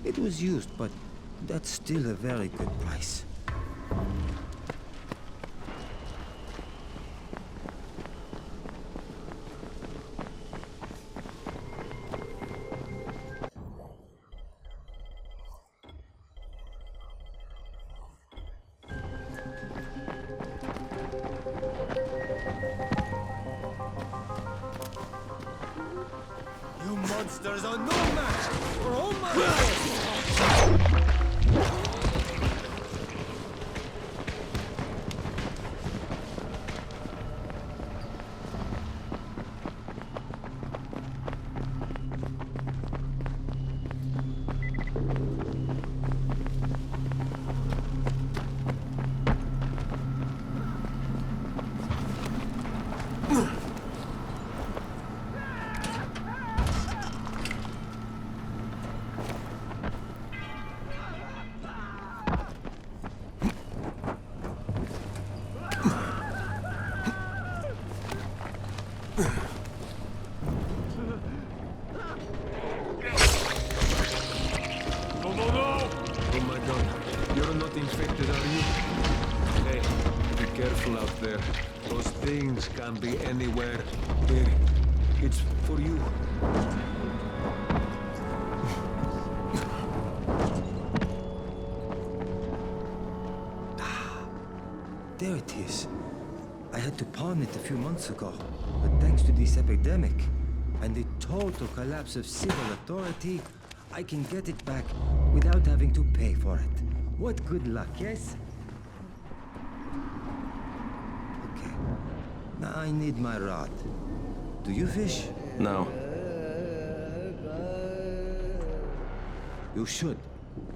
It was used, but that's still a very good price. You monsters are no match for all my Can be anywhere. Here, it's for you. There it is. I had to pawn it a few months ago, but thanks to this epidemic and the total collapse of civil authority, I can get it back without having to pay for it. What good luck, yes? Okay. Now I need my rod. Do you fish? No. You should.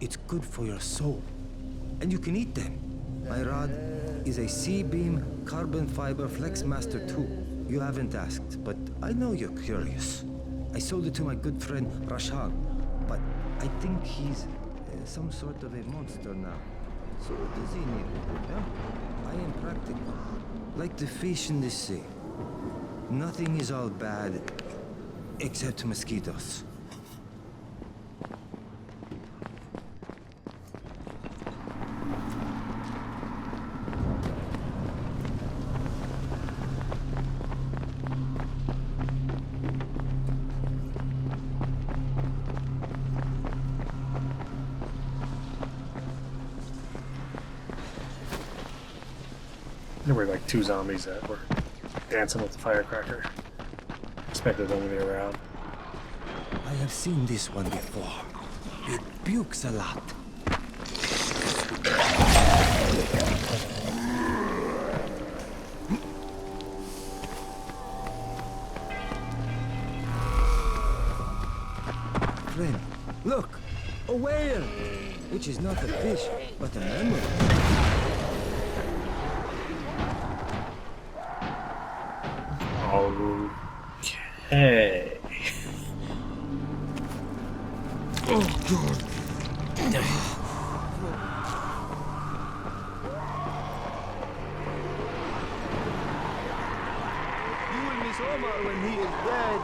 It's good for your soul. And you can eat them. My rod is a C-beam carbon fiber Flexmaster 2. You haven't asked, but I know you're curious. I sold it to my good friend Harran, but I think he's some sort of a monster now. So what does he need? Yeah? I am practical, like the fish in the sea. Nothing is all bad, except mosquitoes. There were like 2 zombies that were dancing with the firecracker. Expected them to be around. I have seen this one before. It pukes a lot. Friend, look! A whale! Which is not a fish, but a mammal. Okay. Oh, God. You will miss Omar when he is dead.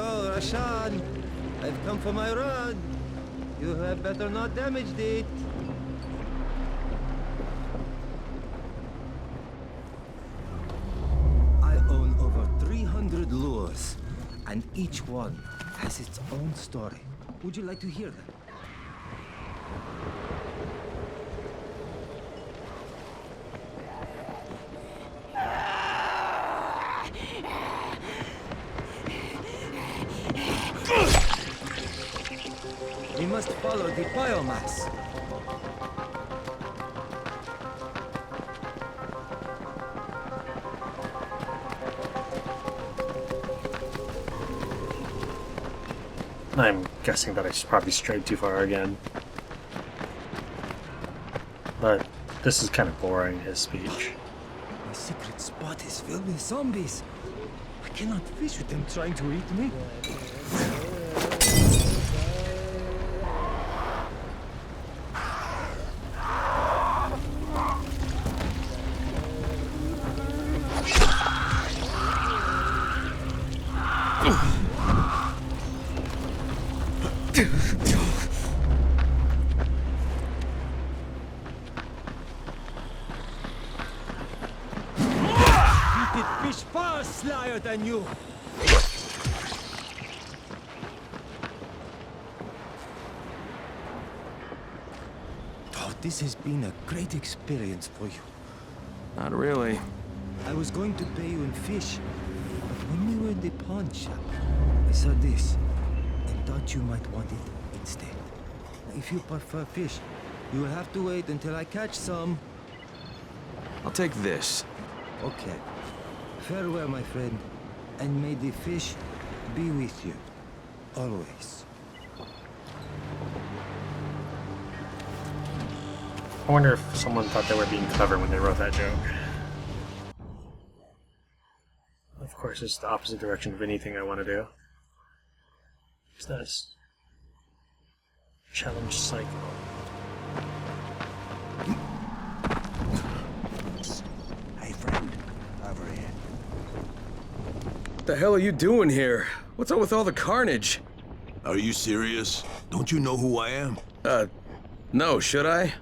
Hello, Rashan. I've come for my rod. You had better not damage it. I own over 300 lures, and each one has its own story. Would you like to hear them? We must follow the biomass. I'm guessing that I probably strayed too far again. But this is kind of boring, his speech. My secret spot is filled with zombies. I cannot fish with them trying to eat me. Fish far slyer than you. Oh, this has been a great experience for you. Not really. I was going to pay you in fish, but when we were in the pawn shop, I saw this and thought you might want it instead. If you prefer fish, you will have to wait until I catch some. I'll take this. Okay. Farewell, my friend, and may the fish be with you, always. I wonder if someone thought they were being clever when they wrote that joke. Of course, it's the opposite direction of anything I want to do. It's this challenge cycle. Hey, friend, over here. What the hell are you doing here? What's up with all the carnage? Are you serious? Don't you know who I am? No, should I?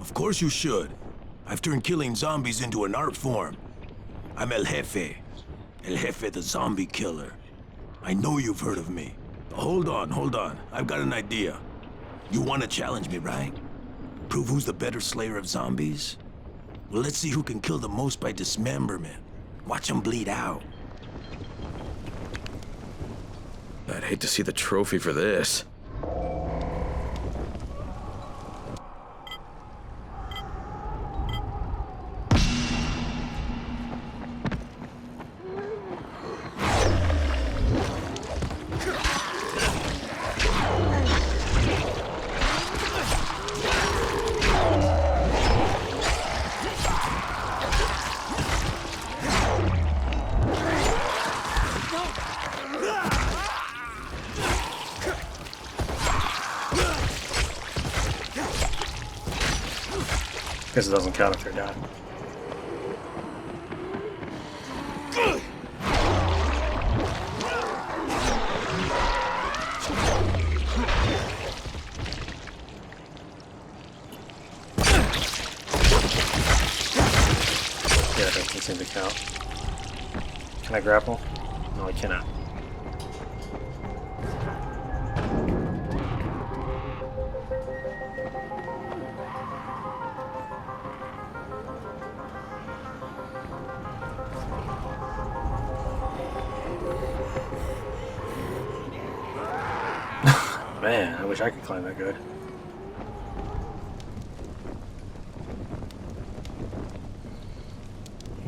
Of course you should. I've turned killing zombies into an art form. I'm El Jefe. El Jefe the zombie killer. I know you've heard of me. Hold on. I've got an idea. You want to challenge me, right? Prove who's the better slayer of zombies? Well, let's see who can kill the most by dismemberment. Watch them bleed out. I'd hate to see the trophy for this. Guess it doesn't count if they're down. Yeah, that doesn't seem to count. Can I grapple? No, I cannot. Man, I wish I could climb that good.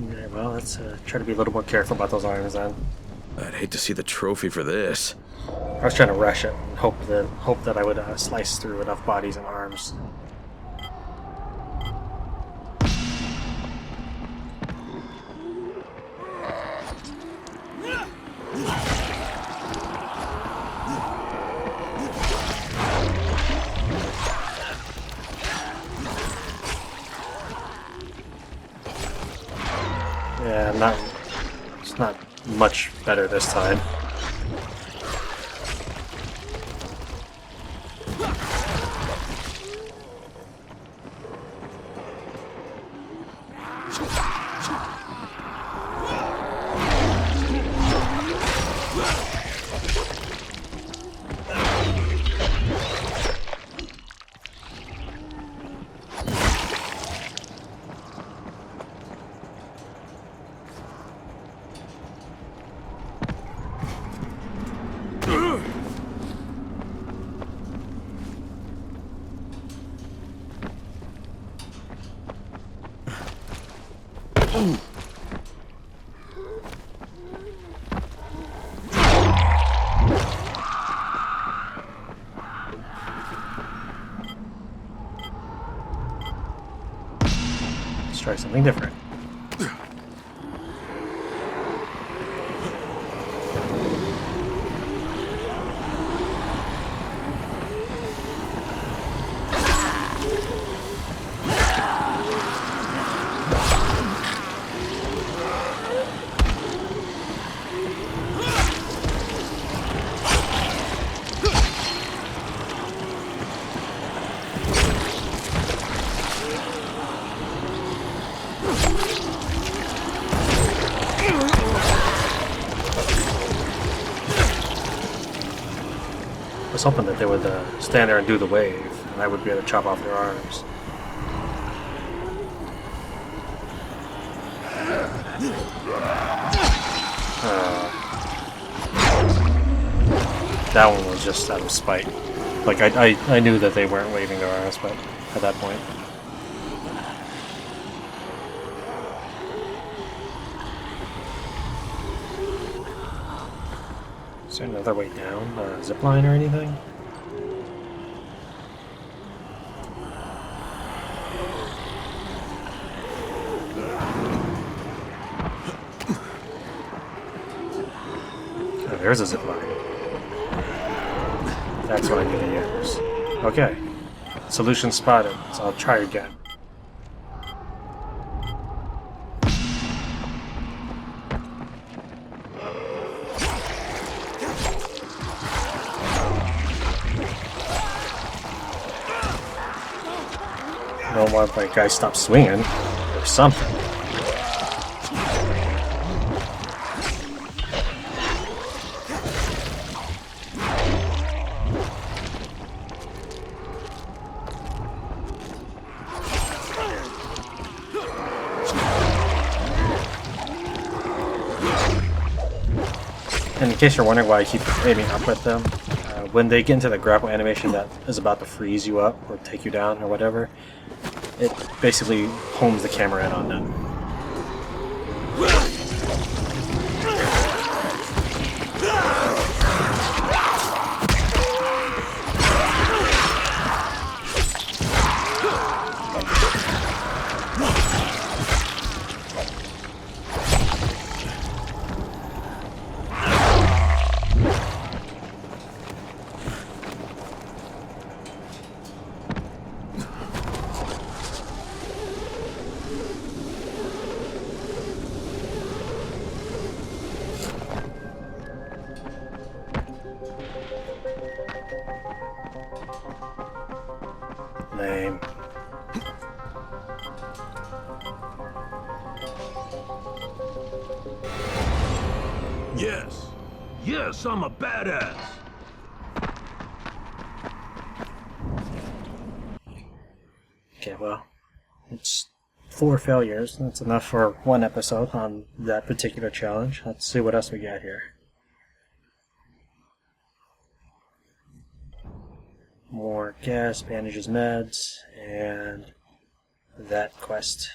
Alright, well, let's try to be a little more careful about those arms then. I'd hate to see the trophy for this. I was trying to rush it and hope that I would slice through enough bodies and arms. Yeah, it's not much better this time. try something different. I was hoping that they would stand there and do the wave, and I would be able to chop off their arms. That one was just out of spite. Like, I knew that they weren't waving their arms, but at that point. Is there another way down? Zip line or anything? Oh, there's a zip line. That's what I need to use. Okay. Solution spotted, so I'll try again. I don't want my guy to stop swinging or something. And in case you're wondering why I keep aiming up at them, when they get into the grapple animation that is about to freeze you up or take you down or whatever, it basically homes the camera in on them. Lame. Yes. Yes, I'm a badass. Okay, well, it's 4 failures. That's enough for one episode on that particular challenge. Let's see what else we got here. More gas, bandages, meds, and that quest.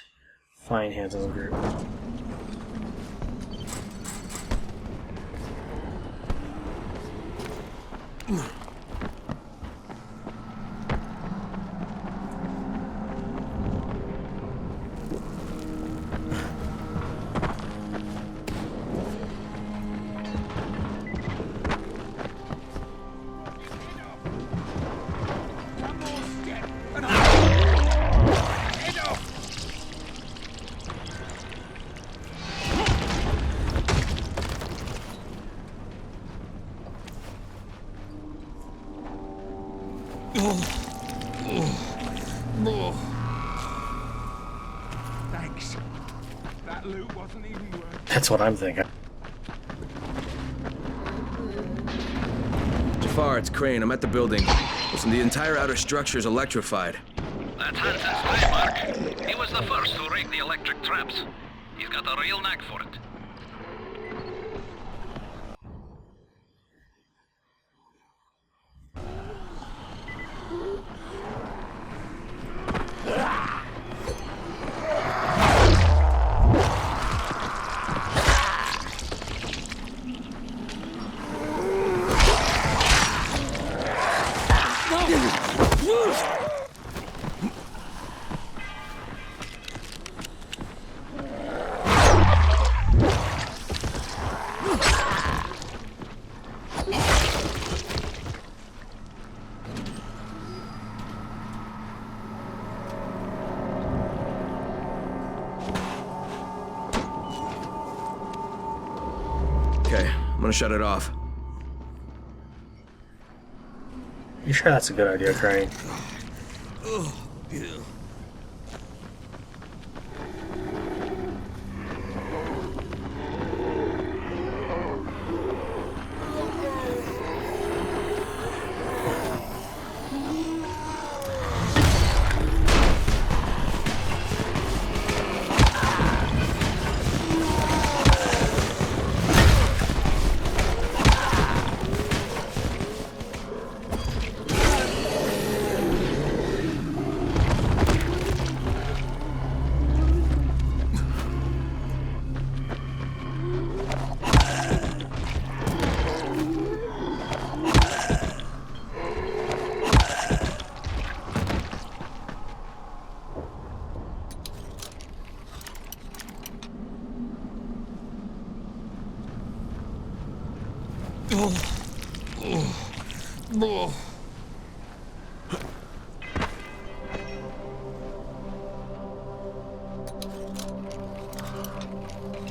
Find Hansen's group. Thanks. That loot wasn't even worth. That's what I'm thinking. Jafar, it's Crane. I'm at the building. Listen, the entire outer structure is electrified. That's Hansen's trademark. He was the first to rig the electric traps. He's got a real knack for it. gonna shut it off. You sure that's a good idea, Crane? Oh, yeah.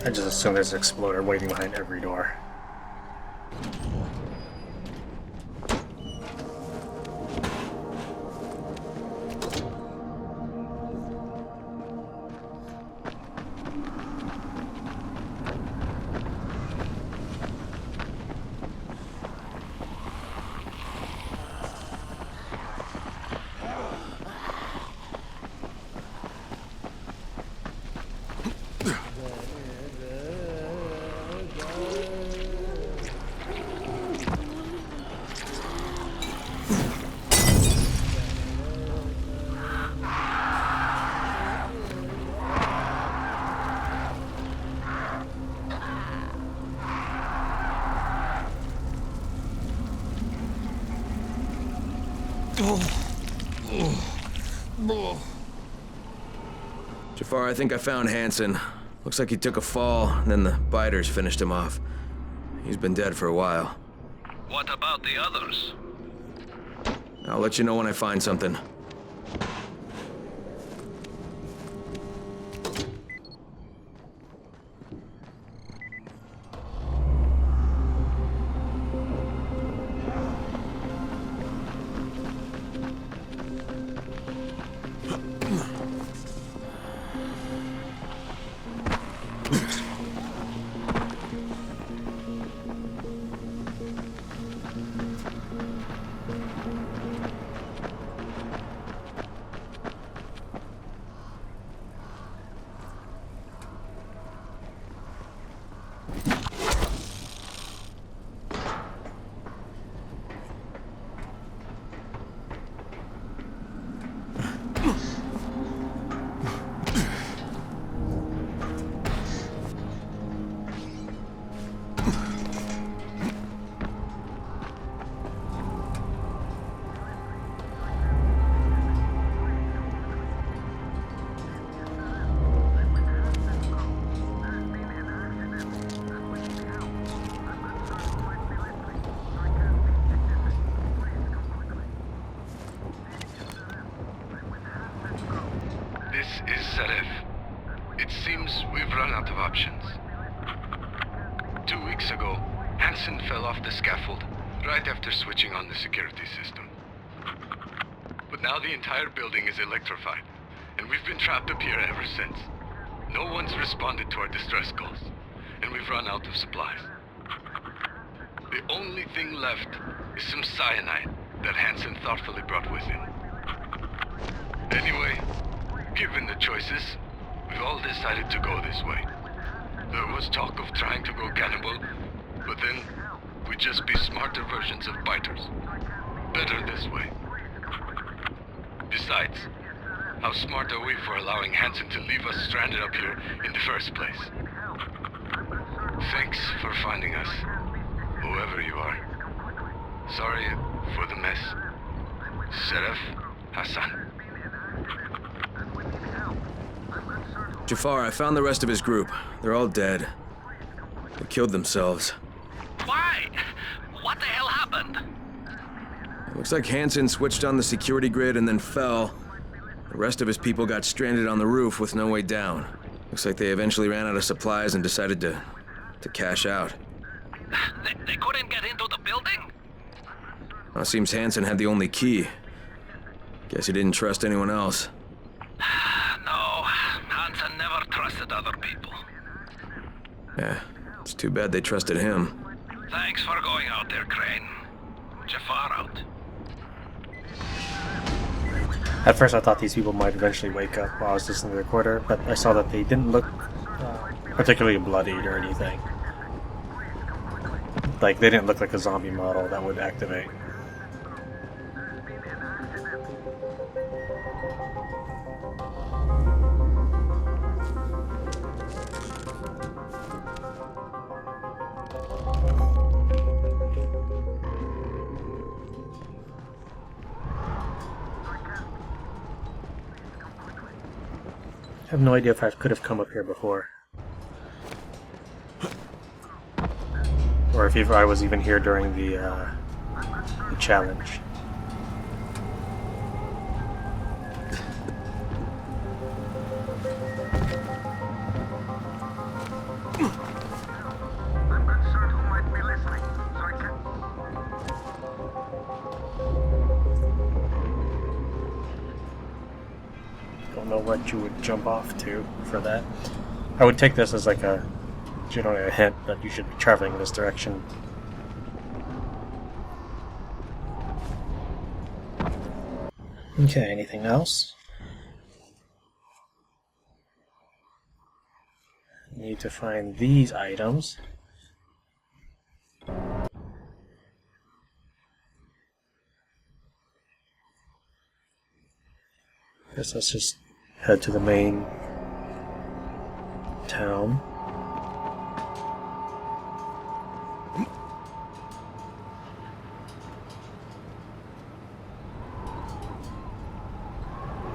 I just assume there's an exploder waiting behind every door. Jafar, I think I found Hansen. Looks like he took a fall, and then the biters finished him off. He's been dead for a while. What about the others? I'll let you know when I find something. It seems we've run out of options. 2 weeks ago, Hansen fell off the scaffold right after switching on the security system. But now the entire building is electrified, and we've been trapped up here ever since. No one's responded to our distress calls, and we've run out of supplies. The only thing left is some cyanide that Hansen thoughtfully brought with him. Anyway, given the choices, we've all decided to go this way. There was talk of trying to go cannibal, but then we'd just be smarter versions of biters. Better this way. Besides, how smart are we for allowing Hansen to leave us stranded up here in the first place? Thanks for finding us, whoever you are. Sorry for the mess. Sheriff Hassan. Jafar, I found the rest of his group. They're all dead. They killed themselves. Why? What the hell happened? Looks like Hansen switched on the security grid and then fell. The rest of his people got stranded on the roof with no way down. Looks like they eventually ran out of supplies and decided to cash out. They couldn't get into the building? Well, it seems Hansen had the only key. Guess he didn't trust anyone else. No, Hansen never trusted other people. Yeah, it's too bad they trusted him. Thanks for going out there, Crane. Jafar out. At first I thought these people might eventually wake up while I was listening to the recorder, but I saw that they didn't look particularly bloodied or anything. Like, they didn't look like a zombie model that would activate. I have no idea if I could have come up here before. Or if I was even here during the challenge. I'm concerned who might be listening, so I can't... Don't know what you would jump off to for that. I would take this as like a generally a hint that you should be traveling in this direction. Okay, anything else? Need to find these items. Guess let's just head to the main town.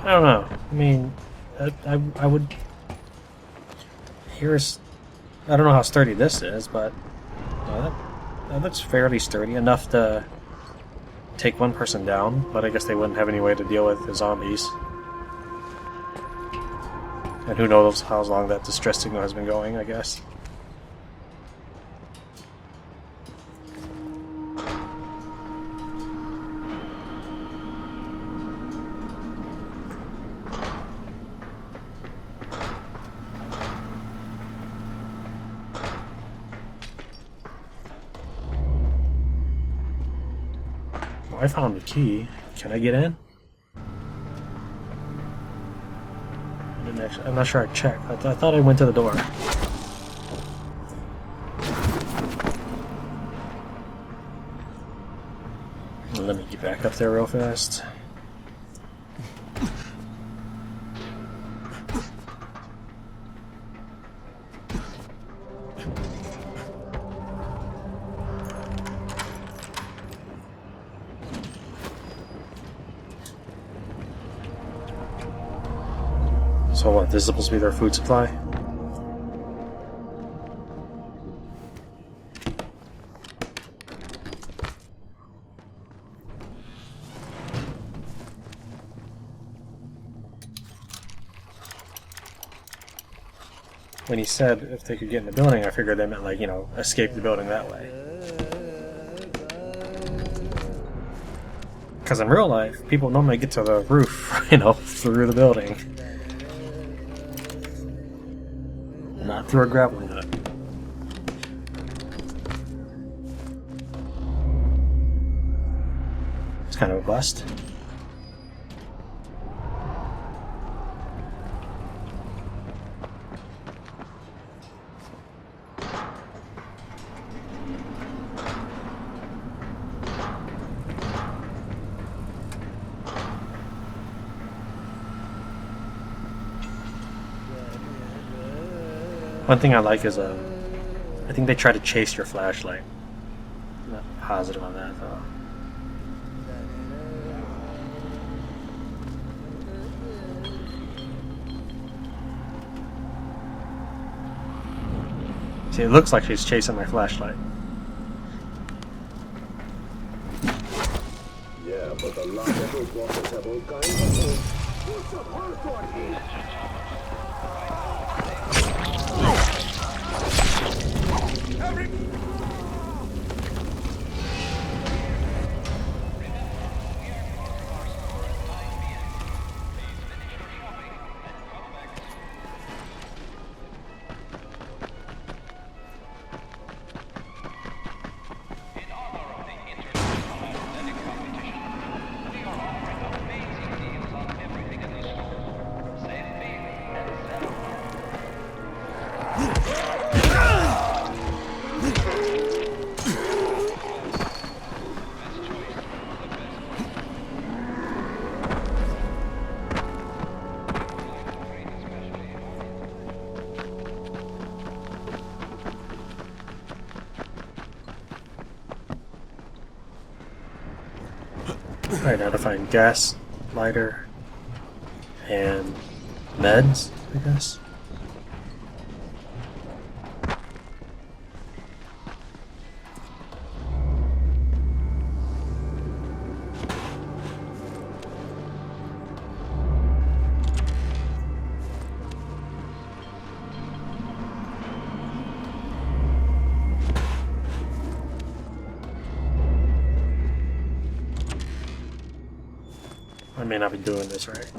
I don't know. I mean, I would... Here's... I don't know how sturdy this is, but... that looks fairly sturdy, enough to take one person down, but I guess they wouldn't have any way to deal with the zombies. And who knows how long that distress signal has been going, I guess. I found the key. Can I get in? I'm not sure I checked. I thought I went to the door. Let me get back up there real fast. So what, this is supposed to be their food supply? When he said if they could get in the building, I figured they meant, like, you know, escape the building that way. Because in real life, people normally get to the roof, you know, through the building. Not through a grappling hook. It's kind of a bust. One thing I like is I think they try to chase your flashlight. I'm not positive on that though. See, it looks like she's chasing my flashlight. Yeah, but a lot of those walkers have all kinds of... Alright, now to find gas, lighter, and meds, I guess. I may not be doing this right.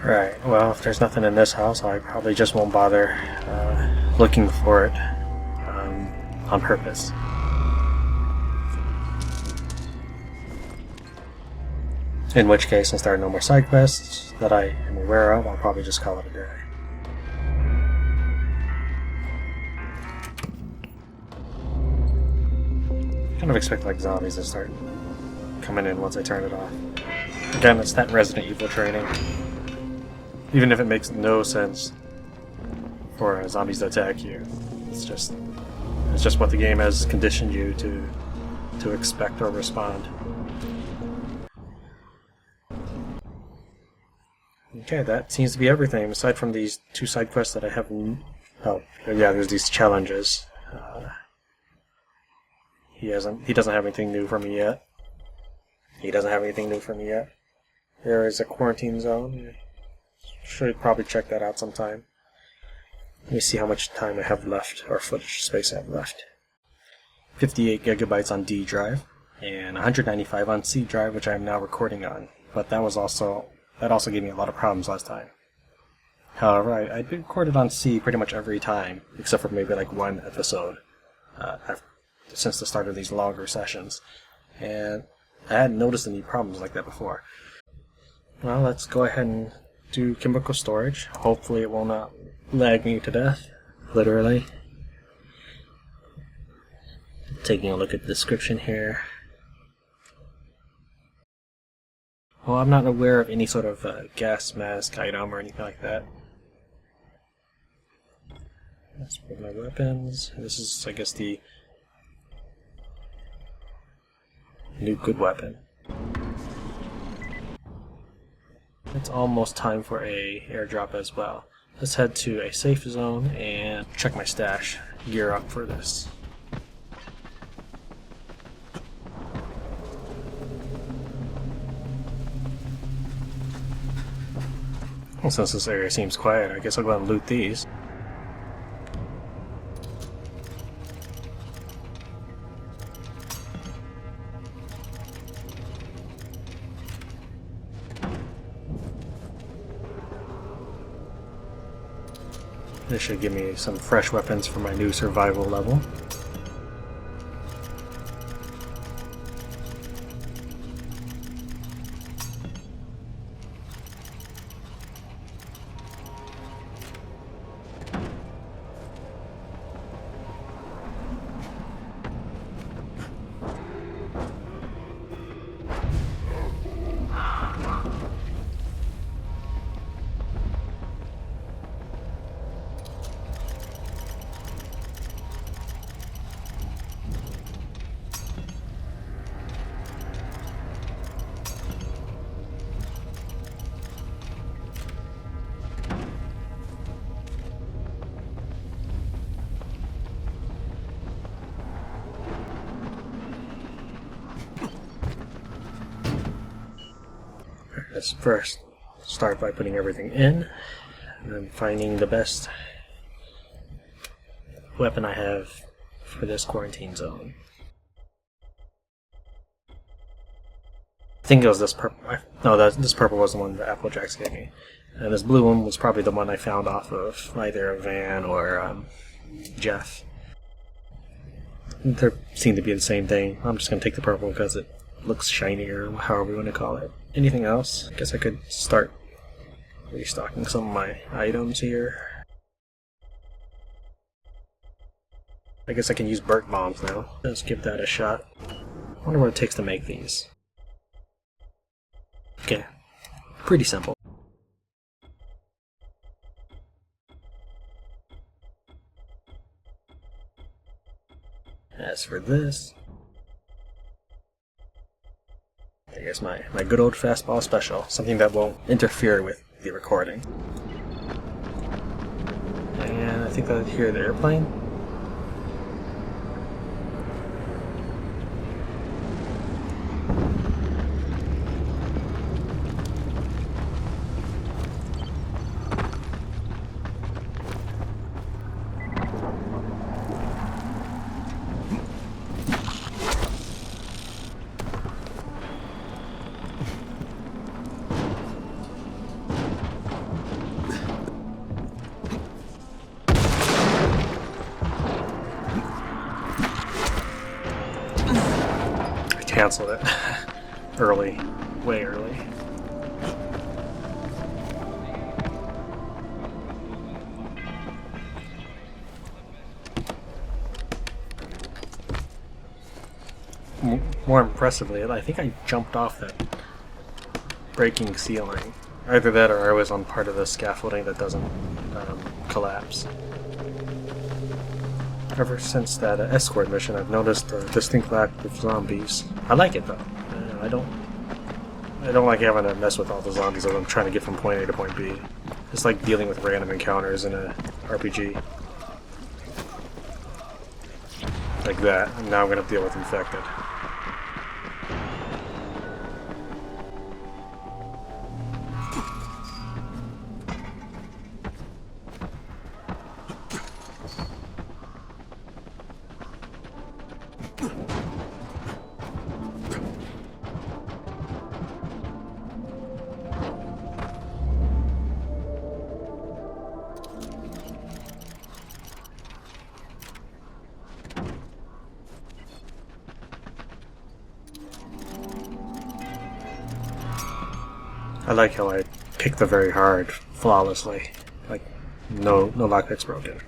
Right, well, if there's nothing in this house, I probably just won't bother looking for it on purpose. In which case, since there are no more side quests that I am aware of, I'll probably just call it a day. I kind of expect like zombies to start coming in once I turn it off. Again, it's that Resident Evil training. Even if it makes no sense for zombies to attack you, it's just what the game has conditioned you to expect or respond. Okay, that seems to be everything aside from these two side quests that I haven't. Oh, yeah, there's these challenges. He doesn't have anything new for me yet. There is a quarantine zone. Should probably check that out sometime. Let me see how much time I have left, or footage space I have left. 58 gigabytes on D drive, and 195 on C drive, which I am now recording on. But that also gave me a lot of problems last time. However, I recorded on C pretty much every time, except for maybe like one episode, since the start of these longer sessions. And I hadn't noticed any problems like that before. Well, let's go ahead and do chemical storage. Hopefully it will not lag me to death, literally. Taking a look at the description here. Well, I'm not aware of any sort of gas mask item or anything like that. That's for my weapons. This is, I guess, the new good weapon. It's almost time for a airdrop as well. Let's head to a safe zone and check my stash. Gear up for this. Well, since this area seems quiet, I guess I'll go ahead and loot these. This should give me some fresh weapons for my new survival level. Let's first start by putting everything in, and then finding the best weapon I have for this quarantine zone. I think it was this purple. No, this purple was the one that Applejacks gave me. And this blue one was probably the one I found off of either Van or Jeff. They seem to be the same thing. I'm just going to take the purple because it looks shinier, however you want to call it. Anything else? I guess I could start restocking some of my items here. I guess I can use Burke Bombs now. Let's give that a shot. I wonder what it takes to make these. Okay, pretty simple. As for this, I guess my good old fastball special, something that won't interfere with the recording. And I think I hear the airplane. Canceled it early, way early. More impressively, I think I jumped off that breaking ceiling. Either that or I was on part of the scaffolding that doesn't collapse. Ever since that escort mission, I've noticed a distinct lack of zombies. I like it though. I don't like having to mess with all the zombies as I'm trying to get from point A to point B. It's like dealing with random encounters in a RPG. Like that, and now I'm gonna deal with infected. I like how I kick the very hard, flawlessly. Like, no lockpick's broken.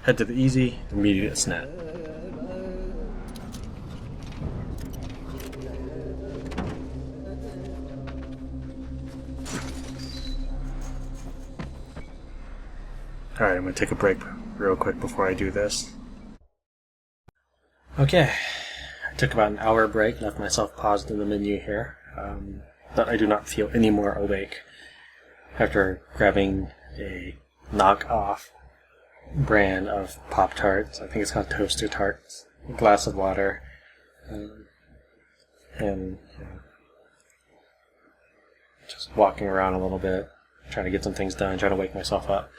Head to the easy, immediate snap. Alright, I'm gonna take a break real quick before I do this. Okay, I took about an hour break, left myself paused in the menu here. But I do not feel any more awake after grabbing a knockoff brand of Pop-Tarts. I think it's called Toaster Tarts. A glass of water, and just walking around a little bit, trying to get some things done, trying to wake myself up.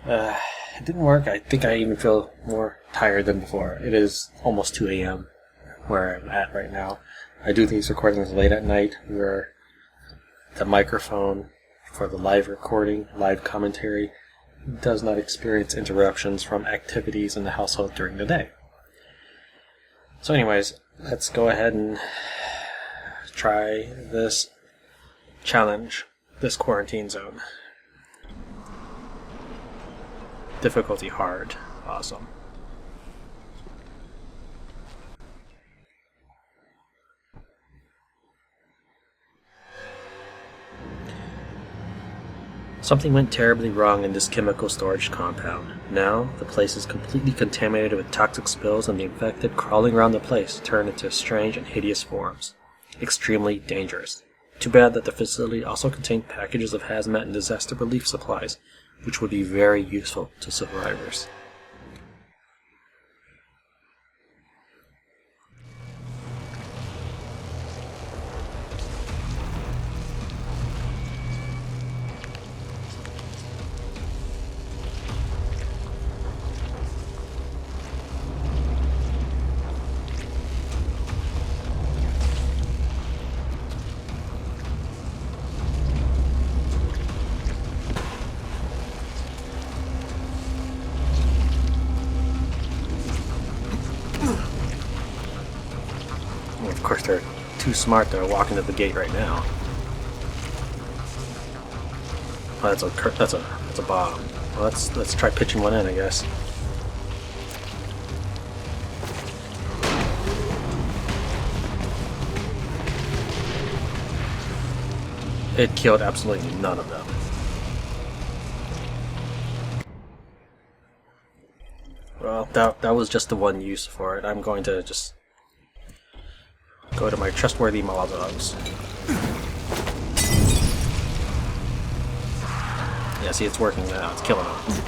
It didn't work. I think I even feel more tired than before. It is almost 2 a.m. where I'm at right now. I do these recordings late at night where the microphone for the live recording, live commentary, does not experience interruptions from activities in the household during the day. So anyways, let's go ahead and try this challenge, this quarantine zone. Difficulty hard. Awesome. Something went terribly wrong in this chemical storage compound. Now, the place is completely contaminated with toxic spills, and the infected crawling around the place turn into strange and hideous forms. Extremely dangerous. Too bad that the facility also contained packages of hazmat and disaster relief supplies, which would be very useful to survivors. too smart to walk into the gate right now. Oh, that's a bomb. Well, let's try pitching one in, I guess. It killed absolutely none of them. Well, that was just the one use for it. I'm going to just go to my trustworthy Molotovs. Yeah, see, it's working now. It's killing them.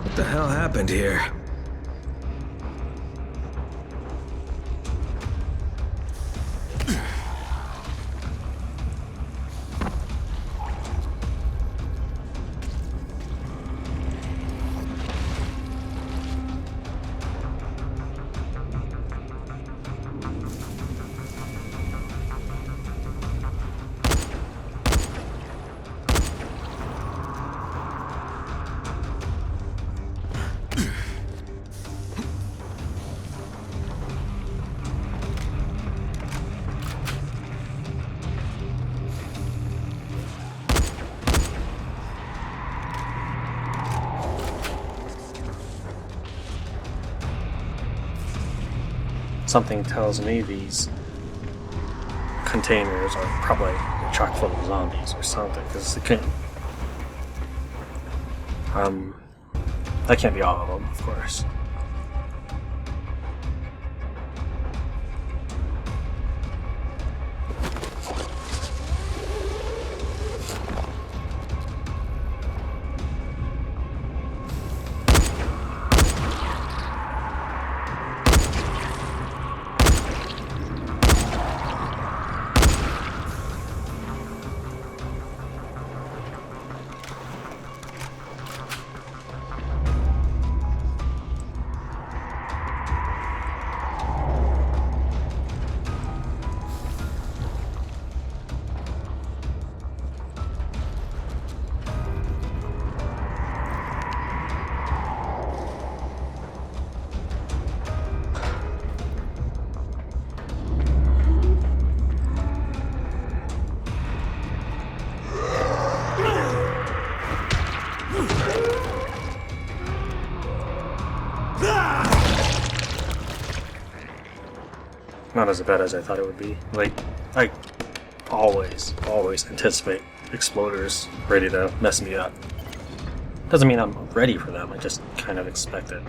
What the hell happened here? Something tells me these containers are probably chock full of zombies or something, because it couldn't. That can't be all of them, of course. Not as bad as I thought it would be. Like, I always anticipate exploders ready to mess me up. Doesn't mean I'm ready for them, I just kind of expect it.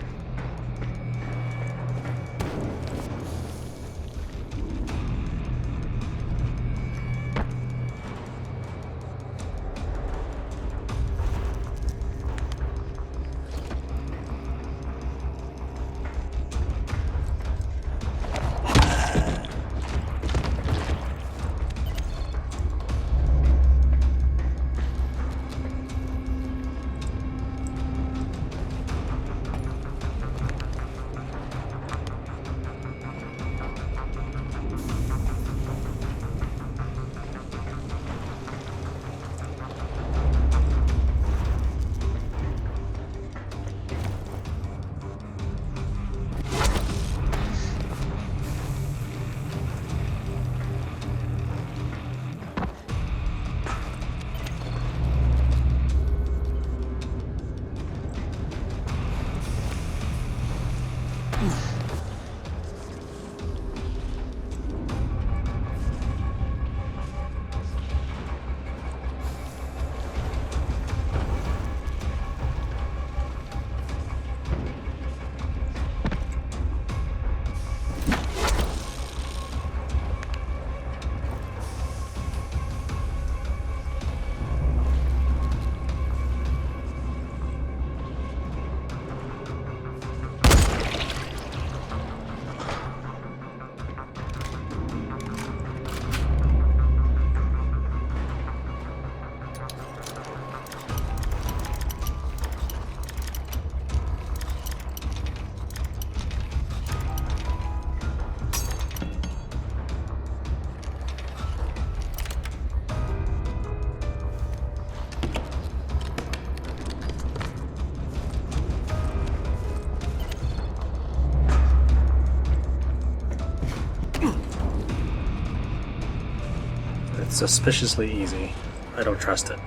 suspiciously easy. I don't trust it.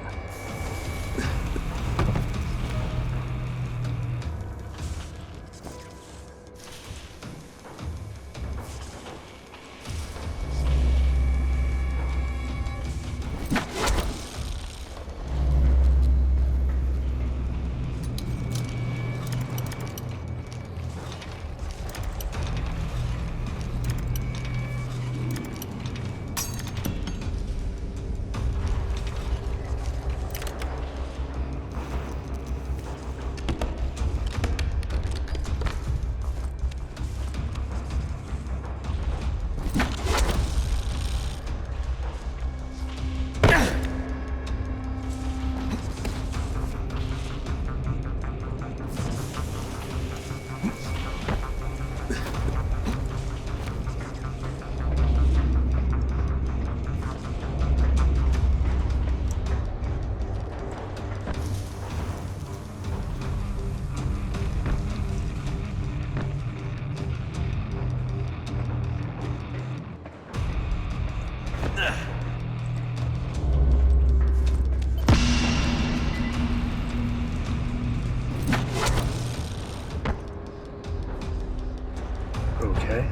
Okay.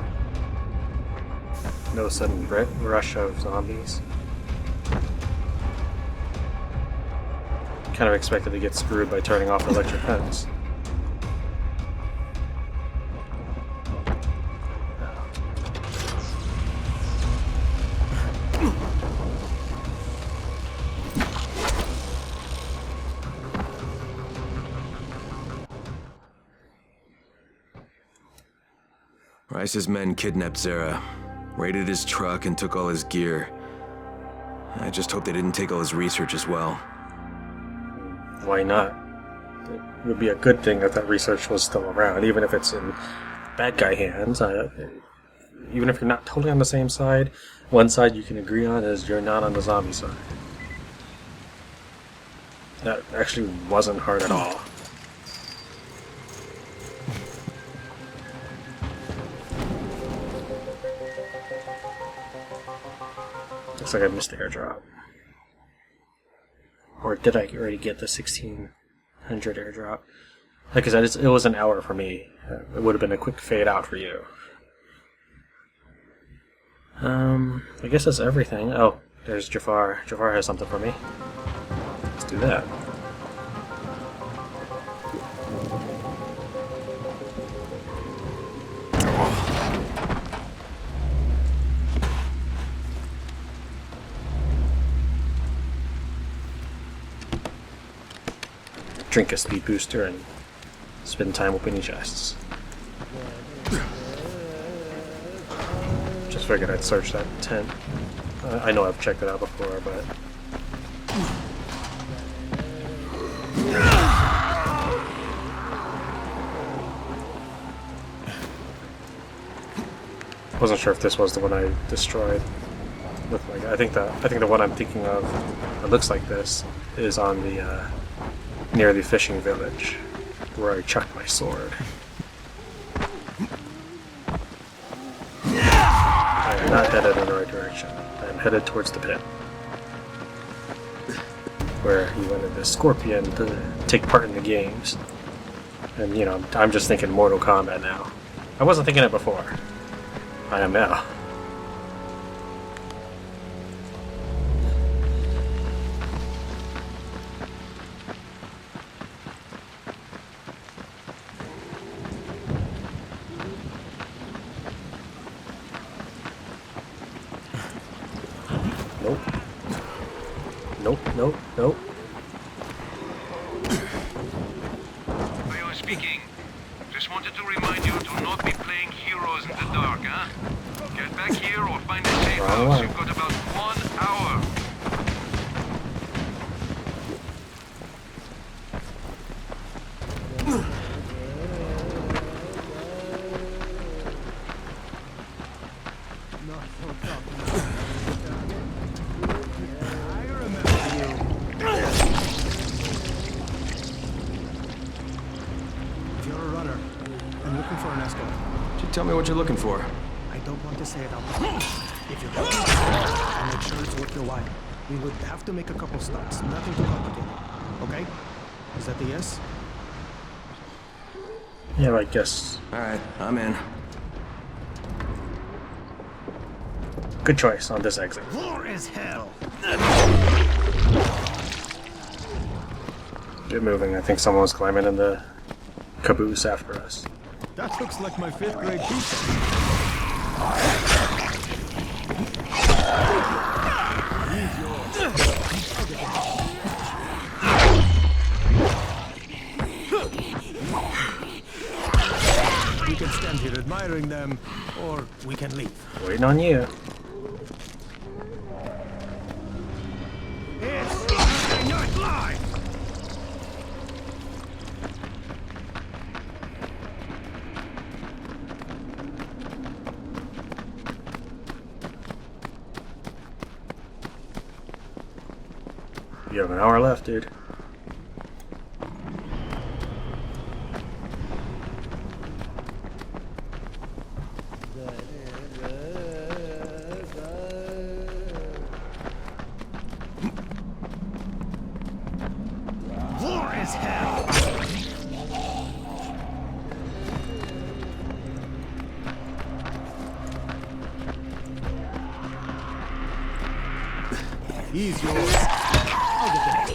No sudden rush of zombies. Kind of expected to get screwed by turning off the electric fence. Rice's men kidnapped Zara, raided his truck, and took all his gear. I just hope they didn't take all his research as well. Why not? It would be a good thing if that research was still around, even if it's in bad guy hands. Even if you're not totally on the same side, one side you can agree on is you're not on the zombie side. That actually wasn't hard at all. Looks like I missed the airdrop. Or did I already get the 1600 airdrop? Like I said, it was an hour for me. It would have been a quick fade out for you. I guess that's everything. Oh, there's Jafar. Jafar has something for me. Let's do that. Drink a speed booster and spend time opening chests. Just figured I'd search that tent. I know I've checked it out before, but wasn't sure if this was the one I destroyed. Looked like I think the one I'm thinking of that looks like this is on the near the fishing village, where I chucked my sword. I am not headed in the right direction. I am headed towards the pit, where he wanted the Scorpion to take part in the games. And, you know, I'm just thinking Mortal Kombat now. I wasn't thinking it before. I am now. Nope. Nope, nope, nope. Leo speaking. Just wanted to remind you to not be playing heroes in the dark, huh? Get back here or find a safe house. You've got about 1 hour. Tell me what you're looking for. I don't want to say it out loud. If you're going I'll make sure it's worth your while. We would have to make a couple stops. Nothing too complicated. Okay? Is that the yes? Yeah, I guess. Alright, I'm in. Good choice on this exit. War is hell! Get moving. I think someone's climbing in the caboose after us. That looks like my 5th grade teacher. We can stand here admiring them, or we can leave. Waiting on you. It's Saturday Night Live! You have an hour left, dude. War is hell! He's yours. I'll get the next.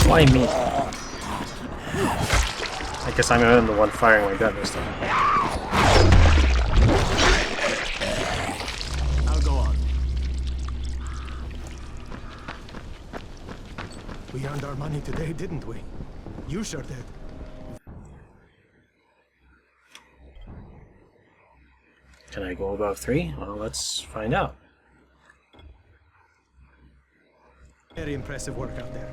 Why me? I guess I'm the one firing my gun this time. I'll go on. We earned our money today, didn't we? You sure did. Can I go above 3? Well, let's find out. Very impressive work out there.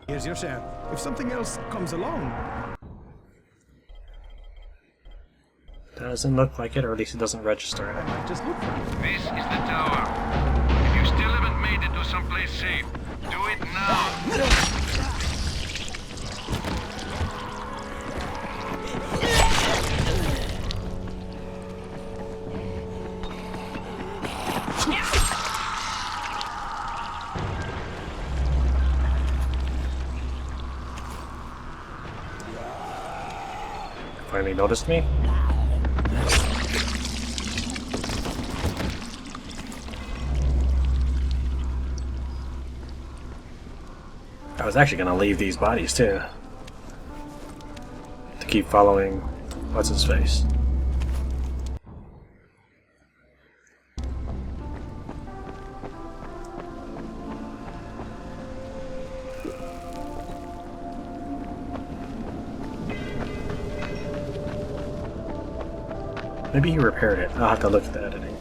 Here's your share. If something else comes along... Doesn't look like it, or at least it doesn't register it. I might just look for it. This is the tower. If you still haven't made it to someplace safe, do it now. Finally noticed me? I was actually gonna leave these bodies too. To keep following what's his face. Maybe he repaired it. I'll have to look at the editing.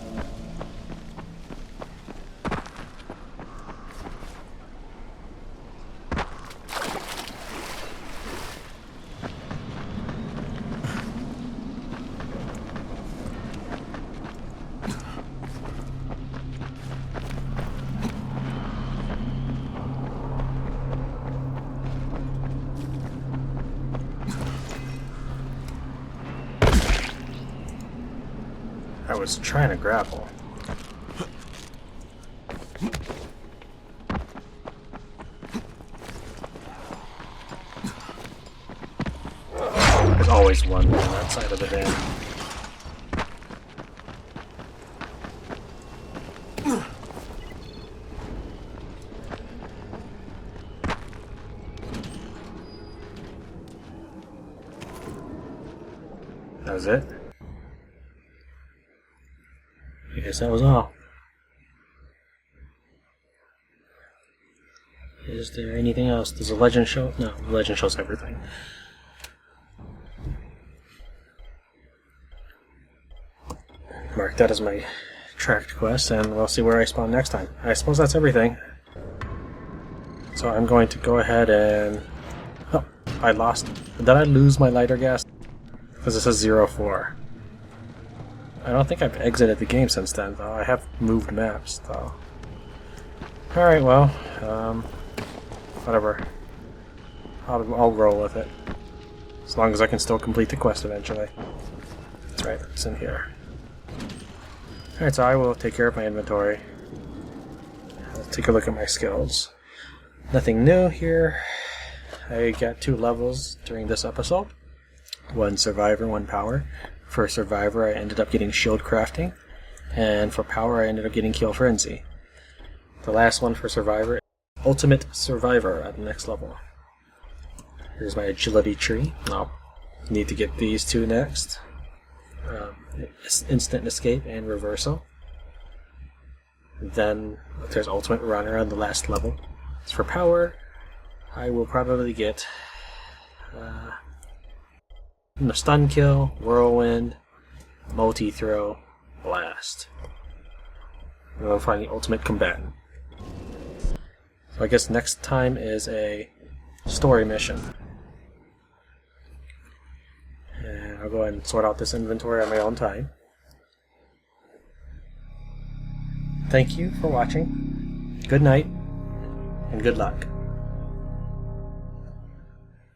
I was trying to grapple. There's always one on that side of the van. That was it? I guess that was all. Is there anything else? Does the legend show? No, the legend shows everything. Mark that as my tracked quest, and we'll see where I spawn next time. I suppose that's everything. So I'm going to go ahead and... Oh, I lost. Did I lose my lighter gas? Because it says 04. I don't think I've exited the game since then, though. I have moved maps, though. Alright, well, whatever. I'll roll with it. As long as I can still complete the quest eventually. That's right, it's in here. Alright, so I will take care of my inventory. I'll take a look at my skills. Nothing new here. I got 2 levels during this episode. 1 survivor, 1 power. For survivor, I ended up getting shield crafting. And for power, I ended up getting kill frenzy. The last one for survivor, ultimate survivor at the next level. Here's my agility tree. I'll need to get these 2 next. Instant escape and reversal. Then there's ultimate runner on the last level. As for power, I will probably get stun kill, whirlwind, multi-throw, blast. And I'll find the ultimate combatant. So I guess next time is a story mission. And I'll go ahead and sort out this inventory on my own time. Thank you for watching. Good night, and good luck.